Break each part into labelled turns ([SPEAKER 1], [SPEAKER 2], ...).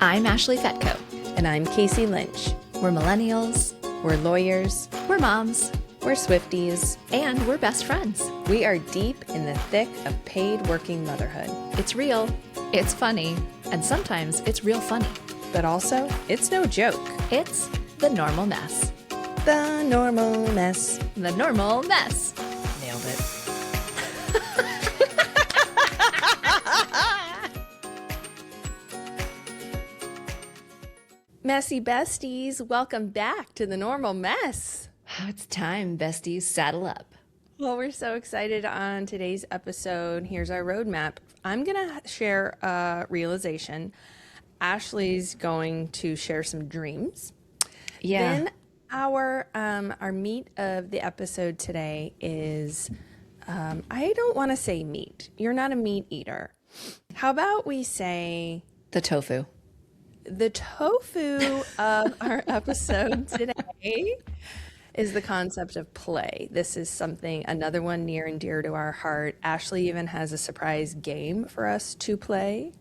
[SPEAKER 1] I'm Ashley Fetko.
[SPEAKER 2] And I'm Cayce Lynch.
[SPEAKER 1] We're millennials,
[SPEAKER 2] We're lawyers,
[SPEAKER 1] we're moms,
[SPEAKER 2] we're Swifties.
[SPEAKER 1] and we're best friends.
[SPEAKER 2] We are deep in the thick of paid working motherhood.
[SPEAKER 1] It's real, it's funny, and sometimes it's real funny.
[SPEAKER 2] But also, it's no joke.
[SPEAKER 1] It's the normal mess.
[SPEAKER 2] The normal mess.
[SPEAKER 1] The normal mess.
[SPEAKER 2] Nailed it. Messy besties, welcome back to the normal mess.
[SPEAKER 1] Oh, it's time, besties. Saddle up.
[SPEAKER 2] Well, we're so excited on today's episode. Here's our roadmap. I'm going to share a realization. Ashley's going to share some dreams.
[SPEAKER 1] Yeah.
[SPEAKER 2] Then our meat of the episode today is, I don't want to say meat. You're not a meat eater. How about we say
[SPEAKER 1] The tofu.
[SPEAKER 2] the tofu of our episode today is the concept of play. This is something, another one near and dear to our heart. Ashley even has a surprise game for us to play.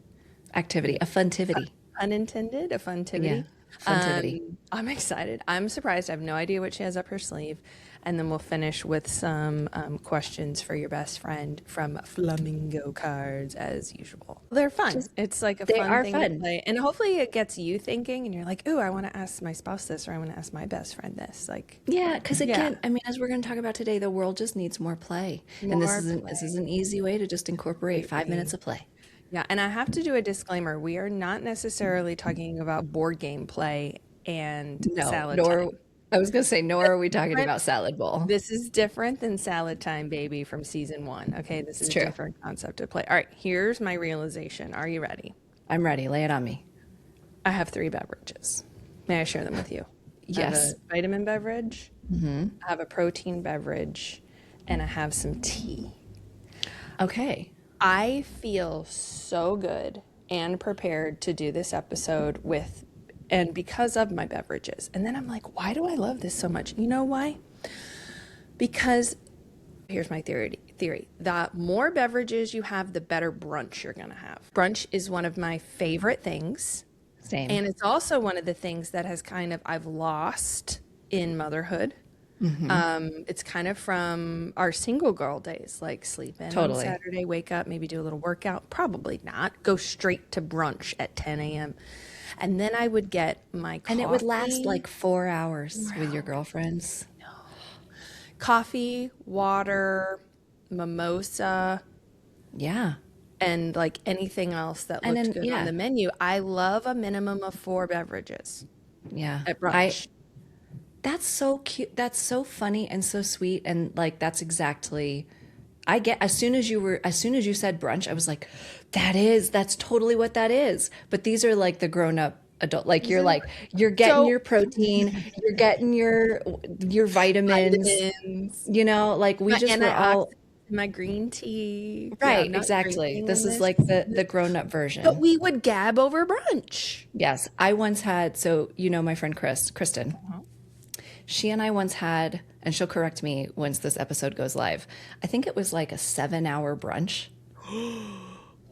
[SPEAKER 1] Activity. A funtivity.
[SPEAKER 2] Unintended, a funtivity.
[SPEAKER 1] Yeah, funtivity.
[SPEAKER 2] I'm excited. I'm surprised. I have no idea what she has up her sleeve. And then we'll finish with some questions for your best friend from Flamingo Cards, as usual. They're fun. It's like a
[SPEAKER 1] They
[SPEAKER 2] fun
[SPEAKER 1] are
[SPEAKER 2] thing
[SPEAKER 1] fun.
[SPEAKER 2] to play. And hopefully it gets you thinking and you're like, ooh, I want to ask my spouse this, or I want to ask my best friend this. Like,
[SPEAKER 1] Yeah, because again,
[SPEAKER 2] Yeah.
[SPEAKER 1] I mean, as we're going to talk about today, the world just needs more play. And this
[SPEAKER 2] More
[SPEAKER 1] is an easy way to just incorporate 5 minutes of play.
[SPEAKER 2] yeah. And I have to do a disclaimer. We are not necessarily talking about board game play and salad time.
[SPEAKER 1] I was going to say, nor are we talking about salad bowl.
[SPEAKER 2] This is different than Salad Time, baby, from season 1. Okay, this is a
[SPEAKER 1] true.
[SPEAKER 2] different concept of play. All right, here's my realization. Are you ready?
[SPEAKER 1] I'm ready. Lay it on me.
[SPEAKER 2] I have 3 beverages. May I share them with you? I have
[SPEAKER 1] Yes.
[SPEAKER 2] a vitamin beverage, I have a protein beverage, and I have some tea.
[SPEAKER 1] Okay.
[SPEAKER 2] I feel so good and prepared to do this episode and because of my beverages. And then I'm like, why do I love this so much? You know why? Because here's my theory. The more beverages you have, the better brunch you're going to have. Brunch is one of my favorite things.
[SPEAKER 1] Same.
[SPEAKER 2] And it's also one of the things that I've lost in motherhood. It's kind of from our single girl days, like sleep in
[SPEAKER 1] Totally.
[SPEAKER 2] on Saturday, wake up, maybe do a little workout. Probably not. Go straight to brunch at 10 a.m. And then I would get my coffee.
[SPEAKER 1] And it would last like 4 hours with your girlfriends.
[SPEAKER 2] Coffee, water, mimosa,
[SPEAKER 1] Yeah.
[SPEAKER 2] and like anything else that
[SPEAKER 1] And
[SPEAKER 2] looked
[SPEAKER 1] then-
[SPEAKER 2] good
[SPEAKER 1] yeah.
[SPEAKER 2] on the menu. I love a minimum of 4 beverages
[SPEAKER 1] Yeah.
[SPEAKER 2] at brunch.
[SPEAKER 1] That's so cute. That's so funny and so sweet. And like, that's exactly, as soon as you said brunch, I was like, that's totally what that is. But these are like the grown up adult, like you're getting
[SPEAKER 2] So-
[SPEAKER 1] your protein, you're getting your vitamins, you know, like we just were all,
[SPEAKER 2] my green tea.
[SPEAKER 1] right,
[SPEAKER 2] Yeah, not
[SPEAKER 1] exactly.
[SPEAKER 2] drinking
[SPEAKER 1] This
[SPEAKER 2] in
[SPEAKER 1] is like the grown up version.
[SPEAKER 2] But we would gab over brunch.
[SPEAKER 1] Yes, I once had, so you know my friend Kristen. She and I once had, and she'll correct me once this episode goes live, I think it was like a 7-hour brunch.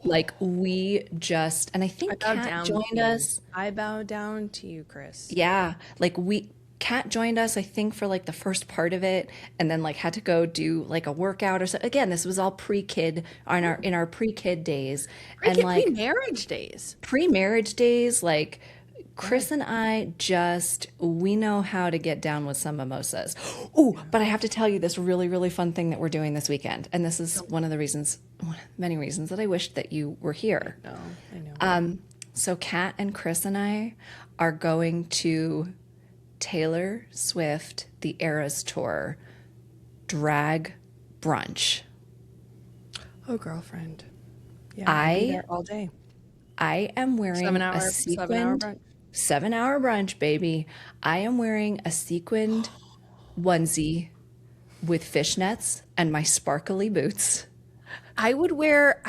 [SPEAKER 1] Like we just, and I think
[SPEAKER 2] bow
[SPEAKER 1] Kat
[SPEAKER 2] down to
[SPEAKER 1] joined
[SPEAKER 2] you.
[SPEAKER 1] us.
[SPEAKER 2] I bow down to you, Chris.
[SPEAKER 1] Yeah, like Kat joined us, I think, for like the first part of it, and then like had to go do like a workout or so. Again, this was all pre-kid in our pre-kid days, and like
[SPEAKER 2] Pre-marriage days.
[SPEAKER 1] pre-marriage days, like Chris and I we know how to get down with some mimosas. Oh, but I have to tell you this really, really fun thing that we're doing this weekend. And this is one of many reasons that I wished that you were here.
[SPEAKER 2] No, I know.
[SPEAKER 1] So Kat and Chris and I are going to Taylor Swift, the Eras Tour, drag brunch.
[SPEAKER 2] Oh, girlfriend. Yeah,
[SPEAKER 1] I-
[SPEAKER 2] I'll be there all day.
[SPEAKER 1] I am wearing
[SPEAKER 2] 7-hour
[SPEAKER 1] a
[SPEAKER 2] 7-hour
[SPEAKER 1] sequined
[SPEAKER 2] brunch.
[SPEAKER 1] 7-hour brunch, baby. I am wearing a sequined onesie with fishnets and my sparkly boots.
[SPEAKER 2] I would wear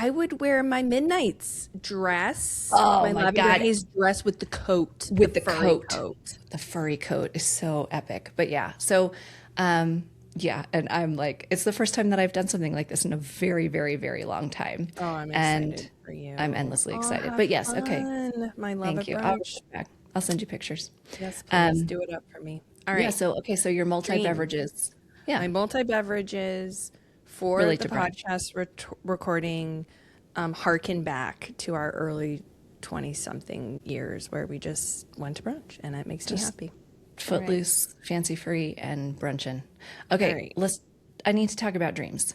[SPEAKER 2] my Midnight's dress.
[SPEAKER 1] Oh, my
[SPEAKER 2] Lavender
[SPEAKER 1] God.
[SPEAKER 2] Haze dress with the coat.
[SPEAKER 1] With the
[SPEAKER 2] furry
[SPEAKER 1] coat. The furry coat is so epic. But yeah, so yeah, and I'm like, it's the first time that I've done something like this in a very, very, very long time.
[SPEAKER 2] Oh, I'm
[SPEAKER 1] And
[SPEAKER 2] excited for you.
[SPEAKER 1] I'm endlessly
[SPEAKER 2] Oh,
[SPEAKER 1] excited.
[SPEAKER 2] have
[SPEAKER 1] But yes, okay.
[SPEAKER 2] fun. my love
[SPEAKER 1] Thank
[SPEAKER 2] at
[SPEAKER 1] you. I'll
[SPEAKER 2] brunch.
[SPEAKER 1] report back. I'll send you pictures.
[SPEAKER 2] Yes, please
[SPEAKER 1] Um,
[SPEAKER 2] do it up for me. All
[SPEAKER 1] yeah.
[SPEAKER 2] right.
[SPEAKER 1] So, okay. So your multi
[SPEAKER 2] Dream.
[SPEAKER 1] beverages. Yeah.
[SPEAKER 2] My multi beverages for
[SPEAKER 1] Relate
[SPEAKER 2] the
[SPEAKER 1] to brunch.
[SPEAKER 2] podcast recording harken back to our early 20 something years where we just went to brunch and it makes me
[SPEAKER 1] Just
[SPEAKER 2] happy. All right.
[SPEAKER 1] footloose, fancy free, and brunchin'.
[SPEAKER 2] All
[SPEAKER 1] Okay.
[SPEAKER 2] right.
[SPEAKER 1] I need to talk about dreams.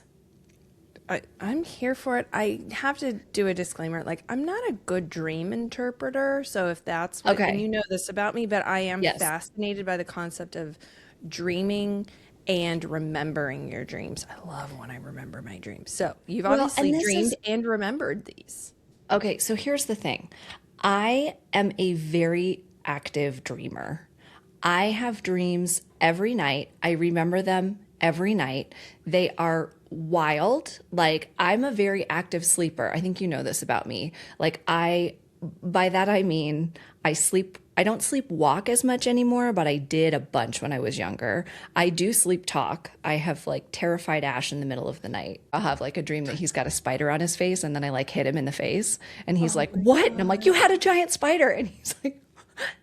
[SPEAKER 2] I'm here for it. I have to do a disclaimer. Like, I'm not a good dream interpreter. So if that's what, and you
[SPEAKER 1] Okay.
[SPEAKER 2] know this about me, but I am
[SPEAKER 1] Yes.
[SPEAKER 2] fascinated by the concept of dreaming and remembering your dreams. I love when I remember my dreams. So you've
[SPEAKER 1] Well,
[SPEAKER 2] obviously
[SPEAKER 1] and this
[SPEAKER 2] dreamed
[SPEAKER 1] is
[SPEAKER 2] and remembered these.
[SPEAKER 1] okay. So here's the thing. I am a very active dreamer. I have dreams every night. I remember them every night. They are wild. Like, I'm a very active sleeper. I think you know this about me. By that I mean, I don't sleep walk as much anymore, but I did a bunch when I was younger. I do sleep talk. I have like terrified Ash in the middle of the night. I'll have like a dream that he's got a spider on his face and then I like hit him in the face and he's
[SPEAKER 2] Oh
[SPEAKER 1] like,
[SPEAKER 2] my
[SPEAKER 1] "What?" And I'm like,
[SPEAKER 2] God.
[SPEAKER 1] "You had a giant spider." And he's like,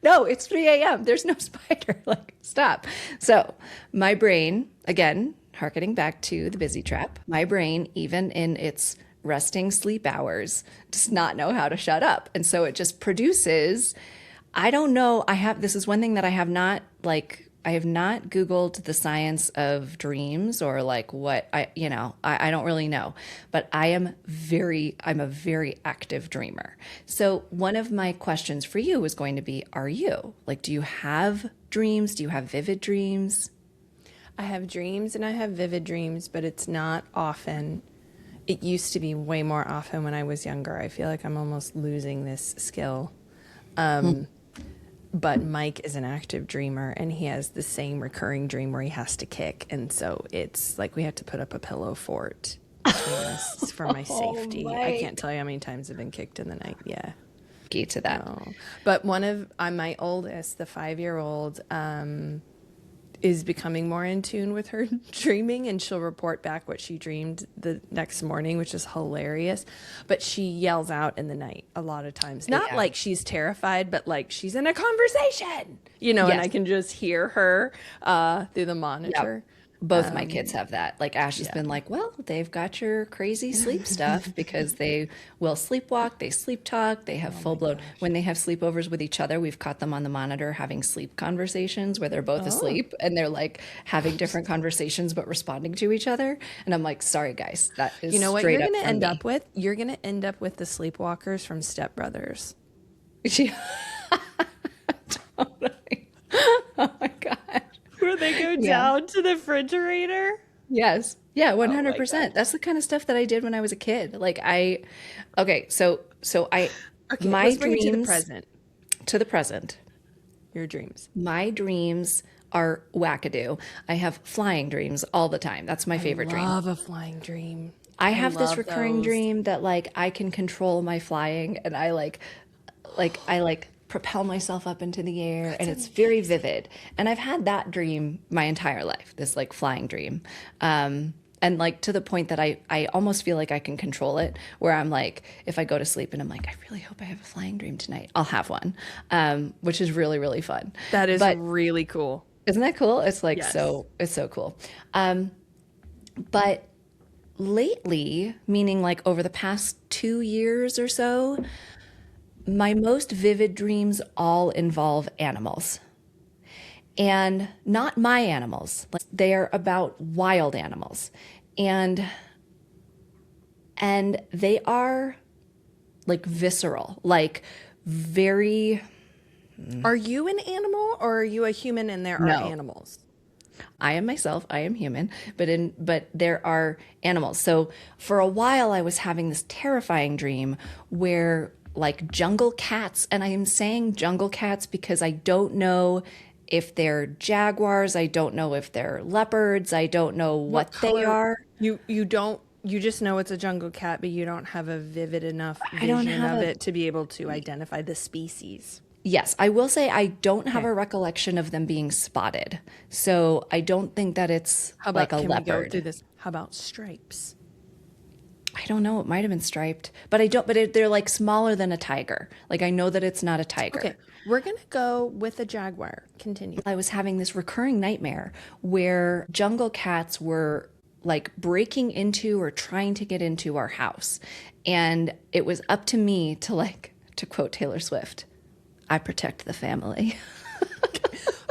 [SPEAKER 1] "No, it's 3 a.m. There's no spider." Like, stop. So, my brain, again, harkening back to the busy trap, my brain, even in its resting sleep hours, does not know how to shut up. And so it just produces, I don't know. This is one thing that I have not Googled the science of dreams or like what I don't really know, but I'm a very active dreamer. So one of my questions for you was going to be, are you? Like, do you have dreams? Do you have vivid dreams?
[SPEAKER 2] I have dreams and I have vivid dreams, but it's not often. It used to be way more often when I was younger. I feel like I'm almost losing this skill. But Mike is an active dreamer and he has the same recurring dream where he has to kick. And so it's like we have to put up a pillow fort between us for my
[SPEAKER 1] Oh,
[SPEAKER 2] safety. I
[SPEAKER 1] Mike.
[SPEAKER 2] can't tell you how many times I've been kicked in the night. Yeah.
[SPEAKER 1] Key to that.
[SPEAKER 2] No. But one of my oldest, the 5-year-old, is becoming more in tune with her dreaming and she'll report back what she dreamed the next morning, which is hilarious. But she yells out in the night a lot of times. Not
[SPEAKER 1] Yeah.
[SPEAKER 2] like she's terrified, but like she's in a conversation, and I
[SPEAKER 1] Yes.
[SPEAKER 2] can just hear her through the
[SPEAKER 1] Yep.
[SPEAKER 2] monitor.
[SPEAKER 1] Both my kids have that. Like Ash has
[SPEAKER 2] Yeah.
[SPEAKER 1] been like, well, they've got your crazy sleep stuff because they will sleepwalk, they sleep talk, they have
[SPEAKER 2] Oh
[SPEAKER 1] full
[SPEAKER 2] my
[SPEAKER 1] blown.
[SPEAKER 2] gosh.
[SPEAKER 1] When they have sleepovers with each other, we've caught them on the monitor having sleep conversations where they're both
[SPEAKER 2] Oh.
[SPEAKER 1] asleep and they're like having different conversations but responding to each other. And I'm like, sorry guys, that is
[SPEAKER 2] You know what
[SPEAKER 1] straight
[SPEAKER 2] you're
[SPEAKER 1] up
[SPEAKER 2] going to
[SPEAKER 1] from
[SPEAKER 2] end
[SPEAKER 1] me.
[SPEAKER 2] up with? You're going to end up with the sleepwalkers from Step Brothers.
[SPEAKER 1] She, totally. Oh my God.
[SPEAKER 2] Where they go
[SPEAKER 1] Yeah.
[SPEAKER 2] down to the refrigerator.
[SPEAKER 1] Yes. Yeah,
[SPEAKER 2] Oh my gosh.
[SPEAKER 1] 100%. That's the kind of stuff that I did when I was a kid. Okay,
[SPEAKER 2] Okay,
[SPEAKER 1] my
[SPEAKER 2] let's bring it to the
[SPEAKER 1] dreams
[SPEAKER 2] present.
[SPEAKER 1] to the present,
[SPEAKER 2] Your dreams.
[SPEAKER 1] my dreams are wackadoo. I have flying dreams all the time. That's my
[SPEAKER 2] I
[SPEAKER 1] favorite dream.
[SPEAKER 2] love a flying dream.
[SPEAKER 1] I
[SPEAKER 2] I
[SPEAKER 1] have this
[SPEAKER 2] love
[SPEAKER 1] recurring
[SPEAKER 2] those.
[SPEAKER 1] dream that like I can control my flying and I propel myself up into the air and
[SPEAKER 2] That's
[SPEAKER 1] it's very
[SPEAKER 2] amazing.
[SPEAKER 1] vivid. And I've had that dream my entire life, this like flying dream. And like to the point that I almost feel like I can control it, where I'm like, if I go to sleep and I'm like, I really hope I have a flying dream tonight, I'll have one, which is really, really fun.
[SPEAKER 2] That is
[SPEAKER 1] But
[SPEAKER 2] really cool.
[SPEAKER 1] isn't that cool? It's like
[SPEAKER 2] Yes.
[SPEAKER 1] it's so cool. But lately, meaning like over the past 2 years or so, my most vivid dreams all involve animals. And not my animals. Like they are about wild animals. And they are like visceral, like very
[SPEAKER 2] Are you an animal or are you a human and there are
[SPEAKER 1] no.
[SPEAKER 2] animals?
[SPEAKER 1] I am myself, I am human, but there are animals. So for a while I was having this terrifying dream where like jungle cats, and I am saying jungle cats because I don't know if they're jaguars, I don't know if they're leopards, I don't know
[SPEAKER 2] What
[SPEAKER 1] what they
[SPEAKER 2] color?
[SPEAKER 1] are.
[SPEAKER 2] You don't you just know it's a jungle cat, but you don't have a vivid enough
[SPEAKER 1] I don't
[SPEAKER 2] vision
[SPEAKER 1] have
[SPEAKER 2] of
[SPEAKER 1] a
[SPEAKER 2] it to be able to identify the species.
[SPEAKER 1] Yes, I will say I don't have
[SPEAKER 2] Okay.
[SPEAKER 1] a recollection of them being spotted. So I don't think that it's
[SPEAKER 2] How
[SPEAKER 1] like
[SPEAKER 2] about
[SPEAKER 1] a
[SPEAKER 2] can we go through
[SPEAKER 1] leopard.
[SPEAKER 2] this? How about stripes?
[SPEAKER 1] I don't know. It might have been striped, but they're like smaller than a tiger. Like I know that it's not a tiger.
[SPEAKER 2] Okay, we're gonna go with a jaguar. Continue.
[SPEAKER 1] I was having this recurring nightmare where jungle cats were like breaking into or trying to get into our house. And it was up to me to like, to quote Taylor Swift, I protect the family.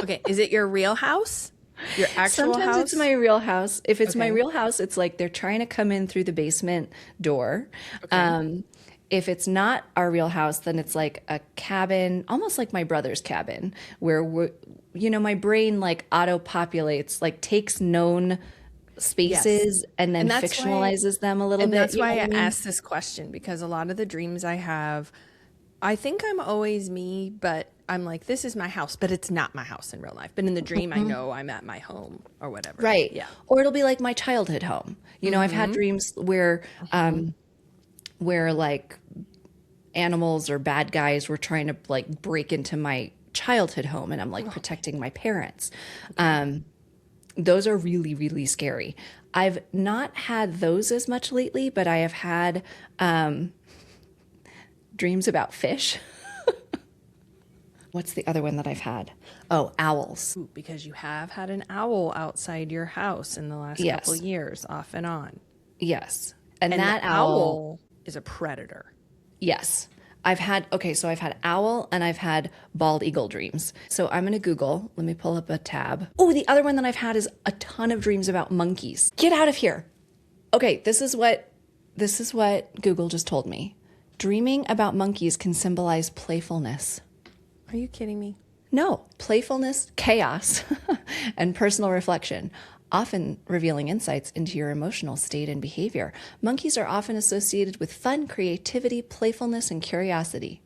[SPEAKER 2] Okay, is it your real house? Your actual
[SPEAKER 1] Sometimes
[SPEAKER 2] house?
[SPEAKER 1] it's my real house. If it's my
[SPEAKER 2] Okay.
[SPEAKER 1] real house, it's like they're trying to come in through the basement door. If it's not our real house, then it's like a cabin, almost like my brother's cabin, where my brain like auto populates, like takes known spaces and then
[SPEAKER 2] And that's why
[SPEAKER 1] fictionalizes them a little
[SPEAKER 2] and
[SPEAKER 1] bit.
[SPEAKER 2] that's
[SPEAKER 1] You know
[SPEAKER 2] why
[SPEAKER 1] what
[SPEAKER 2] I
[SPEAKER 1] I mean?
[SPEAKER 2] asked this question, because a lot of the dreams I have, I think I'm always me, but I'm like, this is my house, but it's not my house in real life. But in the dream, I know I'm at my home or whatever.
[SPEAKER 1] Right.
[SPEAKER 2] Yeah.
[SPEAKER 1] Or it'll be like my childhood home. I've had dreams where like animals or bad guys were trying to like break into my childhood home and I'm like protecting my parents. Those are really, really scary. I've not had those as much lately, but I have had dreams about fish. What's the other one that I've had? Oh, owls.
[SPEAKER 2] Ooh, because you have had an owl outside your house in the last couple
[SPEAKER 1] Yes.
[SPEAKER 2] years, off and on.
[SPEAKER 1] Yes. And
[SPEAKER 2] And
[SPEAKER 1] that
[SPEAKER 2] the
[SPEAKER 1] owl,
[SPEAKER 2] owl is a predator.
[SPEAKER 1] yes. So I've had owl and I've had bald eagle dreams. So I'm going to Google. Let me pull up a tab. Oh, the other one that I've had is a ton of dreams about monkeys. Get out of here. Okay, this is what Google just told me. Dreaming about monkeys can symbolize playfulness.
[SPEAKER 2] Are you kidding me?
[SPEAKER 1] No, playfulness, chaos, and personal reflection, often revealing insights into your emotional state and behavior. Monkeys are often associated with fun, creativity, playfulness, and curiosity.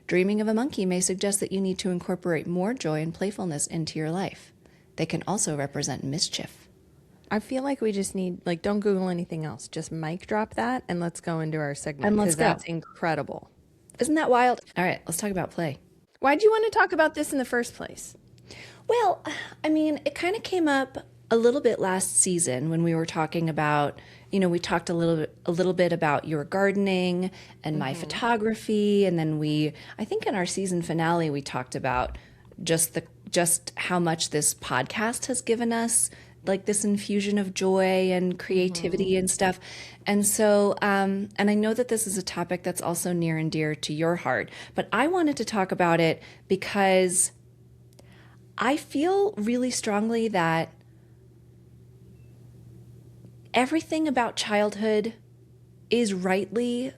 [SPEAKER 1] Dreaming of a monkey may suggest that you need to incorporate more joy and playfulness into your life. They can also represent mischief.
[SPEAKER 2] I feel like we just need, like, don't Google anything else. Just mic drop that and let's go into our segment,
[SPEAKER 1] And let's
[SPEAKER 2] because that's
[SPEAKER 1] go.
[SPEAKER 2] incredible.
[SPEAKER 1] Isn't that wild? All right, let's talk about play.
[SPEAKER 2] Why'd you want to talk about this in the first place?
[SPEAKER 1] Well, I mean, it kind of came up a little bit last season when we were talking about, we talked a little bit about your gardening and my photography, and then I think in our season finale we talked about just how much this podcast has given us, like this infusion of joy and creativity and stuff. And so, and I know that this is a topic that's also near and dear to your heart, but I wanted to talk about it because I feel really strongly that everything about childhood is rightly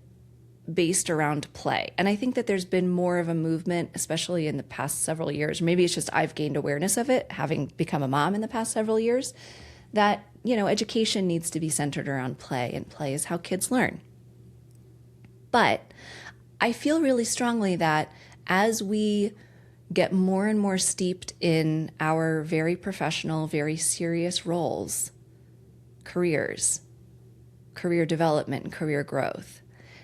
[SPEAKER 1] based around play. And I think that there's been more of a movement, especially in the past several years. Maybe it's just I've gained awareness of it, having become a mom in the past several years, that, education needs to be centered around play, and play is how kids learn. But I feel really strongly that as we get more and more steeped in our very professional, very serious roles, careers, career development, and career growth,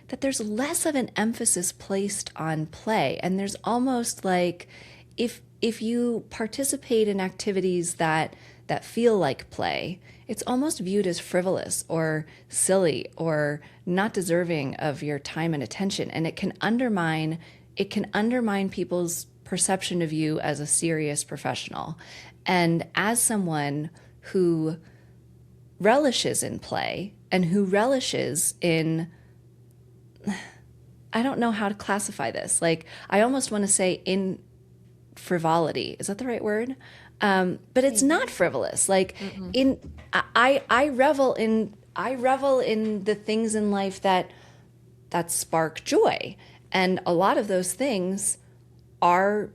[SPEAKER 1] that there's less of an emphasis placed on play. And there's almost like if you participate in activities that feel like play, it's almost viewed as frivolous or silly or not deserving of your time and attention. And it can undermine people's perception of you as a serious professional. And as someone who relishes in play and who relishes in, I don't know how to classify this. Like, I almost want to say in frivolity. Is that the right word? But it's not frivolous. Like I revel in the things in life that spark joy. And a lot of those things are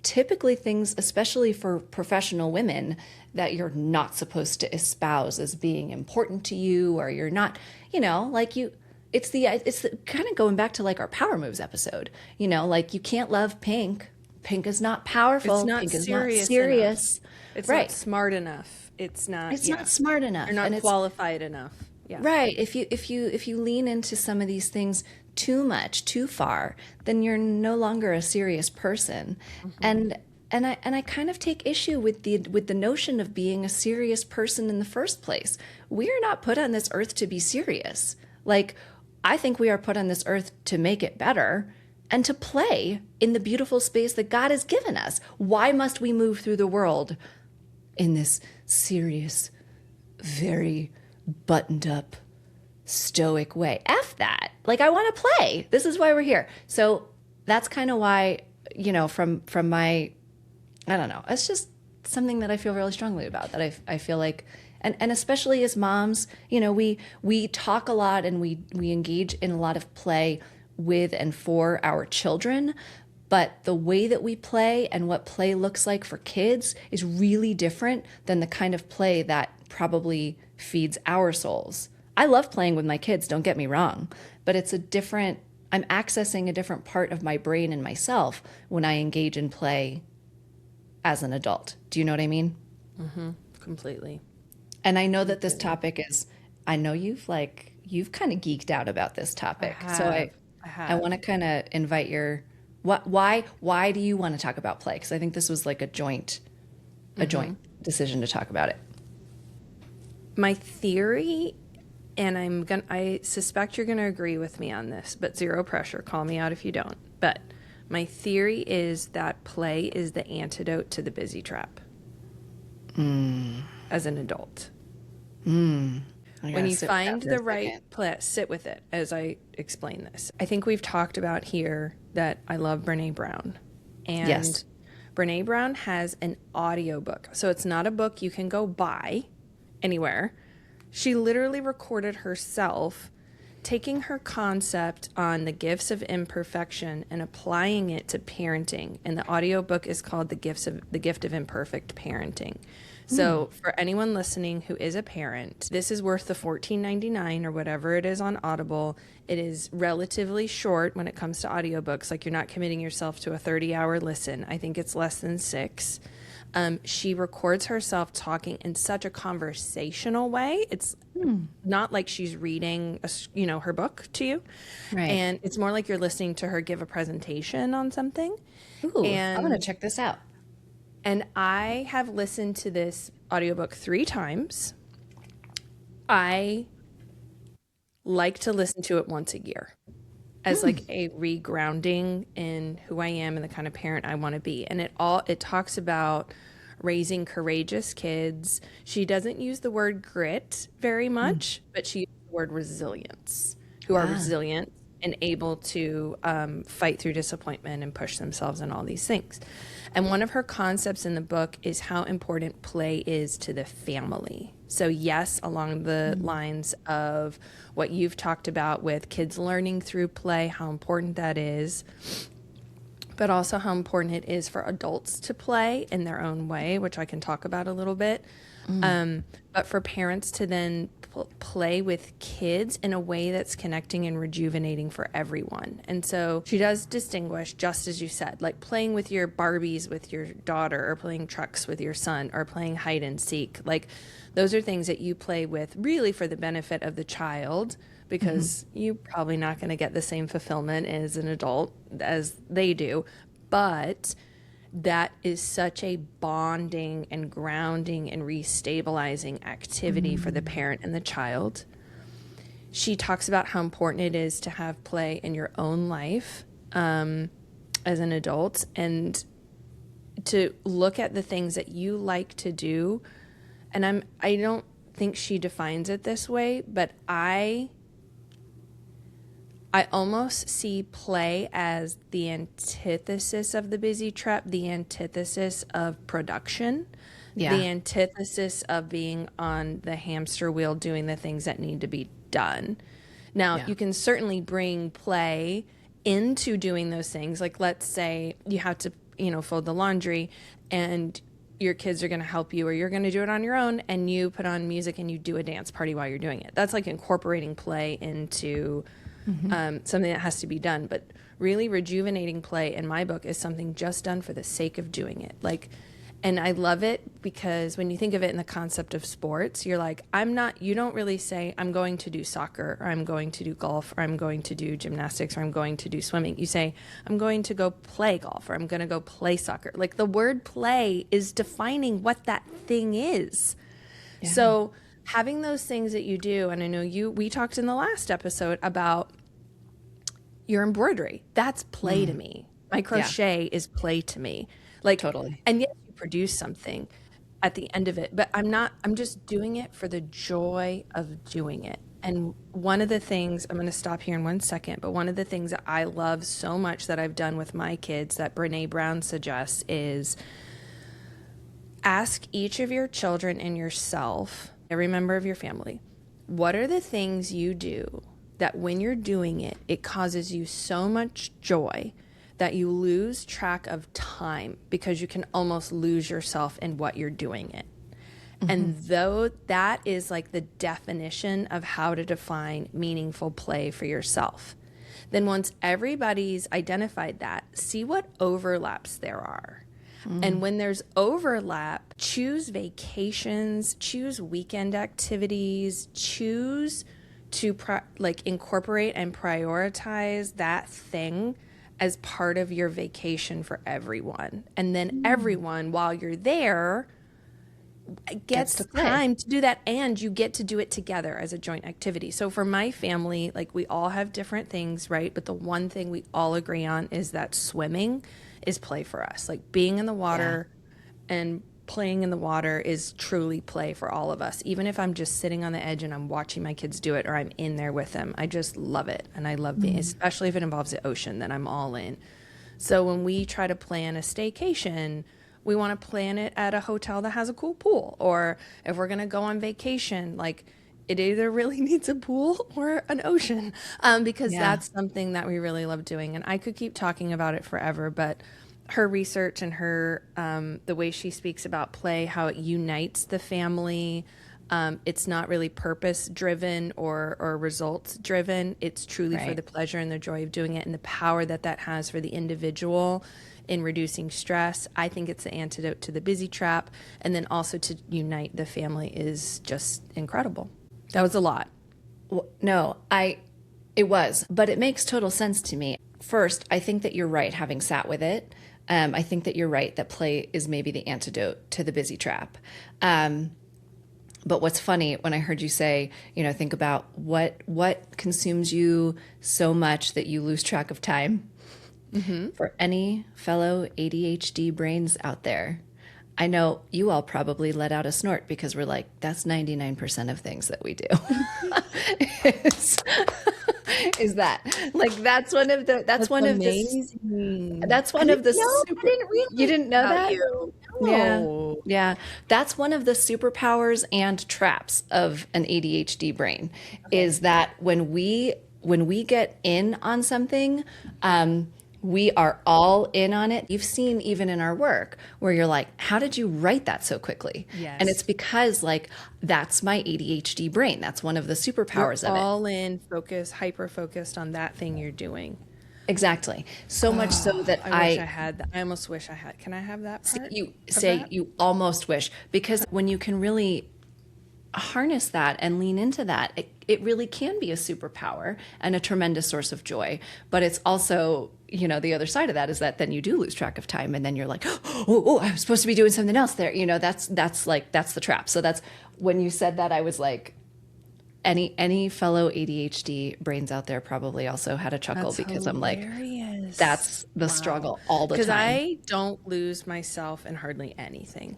[SPEAKER 1] typically things, especially for professional women, that you're not supposed to espouse as being important to you, or you're not, it's the kind of going back to like our power moves episode, like you can't love pink. Pink is not powerful.
[SPEAKER 2] It's not
[SPEAKER 1] Pink is
[SPEAKER 2] serious
[SPEAKER 1] not serious.
[SPEAKER 2] It's
[SPEAKER 1] right.
[SPEAKER 2] not smart enough. It's not
[SPEAKER 1] smart enough.
[SPEAKER 2] You're not
[SPEAKER 1] and
[SPEAKER 2] qualified enough. Yeah.
[SPEAKER 1] Right. If you lean into some of these things too much, too far, then you're no longer a serious person. And I kind of take issue with the notion of being a serious person in the first place. We are not put on this earth to be serious. Like, I think we are put on this earth to make it better and to play in the beautiful space that God has given us. Why must we move through the world in this serious, very buttoned up, stoic way? F that. Like, I want to play. This is why we're here. So that's kind of why, from my, I don't know, it's just something that I feel really strongly about, that I feel like, and especially as moms, we talk a lot and we engage in a lot of play with and for our children, but the way that we play and what play looks like for kids is really different than the kind of play that probably feeds our souls. I love playing with my kids, don't get me wrong, but I'm accessing a different part of my brain and myself when I engage in play as an adult. Do you know what I mean?
[SPEAKER 2] Mm-hmm. Completely.
[SPEAKER 1] And I know that this topic I know you've kind of geeked out about this topic. I want to kind of invite why do you want to talk about play? Because I think this was like a joint decision to talk about it.
[SPEAKER 2] My theory, and I suspect you're gonna agree with me on this, but zero pressure. Call me out if you don't. But my theory is that play is the antidote to the busy trap. As an adult. When you find the right play, sit with it as I explain this. I think we've talked about here that I love Brené Brown. And yes. Brené Brown has an audiobook. So it's not a book you can go buy anywhere. She literally recorded herself taking her concept on the gifts of imperfection and applying it to parenting. And the audiobook is called The Gift of Imperfect Parenting. So for anyone listening who is a parent, this is worth the $14.99 or whatever it is on Audible. It is relatively short when it comes to audiobooks. Like, you're not committing yourself to a 30-hour listen. I think it's less than 6. She records herself talking in such a conversational way. It's not like she's reading, her book to you. Right. And it's more like you're listening to her give a presentation on something.
[SPEAKER 1] Ooh, I'm going to check this out.
[SPEAKER 2] And I have listened to this audiobook 3 times. I like to listen to it once a year as like a regrounding in who I am and the kind of parent I want to be. And it talks about raising courageous kids. She doesn't use the word grit very much, but she uses the word resilience, who are resilient and able to fight through disappointment and push themselves and all these things. And one of her concepts in the book is how important play is to the family. So yes, along the lines of what you've talked about with kids learning through play, how important that is, but also how important it is for adults to play in their own way, which I can talk about a little bit. But for parents to then play with kids in a way that's connecting and rejuvenating for everyone. And so she does distinguish, just as you said, like playing with your Barbies with your daughter, or playing trucks with your son, or playing hide and seek. Like, those are things that you play with really for the benefit of the child, because you're probably not going to get the same fulfillment as an adult as they do. But that is such a bonding and grounding and restabilizing activity for the parent and the child. She talks about how important it is to have play in your own life as an adult, and to look at the things that you like to do. And I don't think she defines it this way, but I almost see play as the antithesis of the busy trap, the antithesis of production, the antithesis of being on the hamster wheel doing the things that need to be done. Now, you can certainly bring play into doing those things. Like, let's say you have to, fold the laundry, and your kids are going to help you, or you're going to do it on your own, and you put on music and you do a dance party while you're doing it. That's like incorporating play into something that has to be done. But really rejuvenating play in my book is something just done for the sake of doing it. Like, and I love it because when you think of it in the concept of sports, you're like, you don't really say, I'm going to do soccer, or I'm going to do golf, or I'm going to do gymnastics, or I'm going to do swimming. You say, I'm going to go play golf, or I'm going to go play soccer. Like, the word play is defining what that thing is. Yeah. So having those things that you do, and I know we talked in the last episode about your embroidery. That's play to me. My crochet is play to me. Like,
[SPEAKER 1] Totally.
[SPEAKER 2] and yes, you produce something at the end of it, but I'm just doing it for the joy of doing it. And one of the things, I'm going to stop here in 1 second, but one of the things that I love so much that I've done with my kids that Brené Brown suggests is ask each of your children and yourself, every member of your family, what are the things you do that when you're doing it, it causes you so much joy that you lose track of time because you can almost lose yourself in what you're doing it. And though that is like the definition of how to define meaningful play for yourself, then once everybody's identified that, see what overlaps there are. And when there's overlap, choose vacations, choose weekend activities, choose to incorporate and prioritize that thing as part of your vacation for everyone. And then everyone, while you're there, gets time to do that, and you get to do it together as a joint activity. So for my family, like, we all have different things, right? But the one thing we all agree on is that swimming is play for us. Like, being in the water and playing in the water is truly play for all of us. Even if I'm just sitting on the edge and I'm watching my kids do it, or I'm in there with them, I just love it. And I love being, especially if it involves the ocean, then I'm all in. So when we try to plan a staycation, we want to plan it at a hotel that has a cool pool. Or if we're going to go on vacation, like, it either really needs a pool or an ocean, because that's something that we really love doing. And I could keep talking about it forever, but her research and her the way she speaks about play, how it unites the family. It's not really purpose driven or results driven. It's truly for the pleasure and the joy of doing it, and the power that has for the individual in reducing stress. I think it's the antidote to the busy trap, and then also to unite the family is just incredible. That was a lot.
[SPEAKER 1] No, it was, but it makes total sense to me. First, I think that you're right, having sat with it. I think that you're right that play is maybe the antidote to the busy trap. But what's funny, when I heard you say, think about what consumes you so much that you lose track of time. For any fellow ADHD brains out there, I know you all probably let out a snort, because we're like, that's 99% of things that we do. is that, like, that's one of the you didn't know that?
[SPEAKER 2] No.
[SPEAKER 1] Yeah. That's one of the superpowers and traps of an ADHD brain, is that when we get in on something, we are all in on it. You've seen even in our work where you're like, how did you write that so quickly?
[SPEAKER 2] Yes.
[SPEAKER 1] And it's because, like, that's my ADHD brain. That's one of the superpowers of it.
[SPEAKER 2] All in, focus, hyper focused on that thing you're doing.
[SPEAKER 1] Exactly. So much so that
[SPEAKER 2] I wish I had that. I almost wish I had. Can I have that part?
[SPEAKER 1] You almost wish, because when you can really harness that and lean into that, it really can be a superpower and a tremendous source of joy. But it's also, the other side of that is that then you do lose track of time, and then you're like, oh, I was supposed to be doing something else there. That's the trap. So that's, when you said that, I was like, any fellow ADHD brains out there probably also had a chuckle, because I'm like, that's the struggle all the time.
[SPEAKER 2] Because I don't lose myself in hardly anything.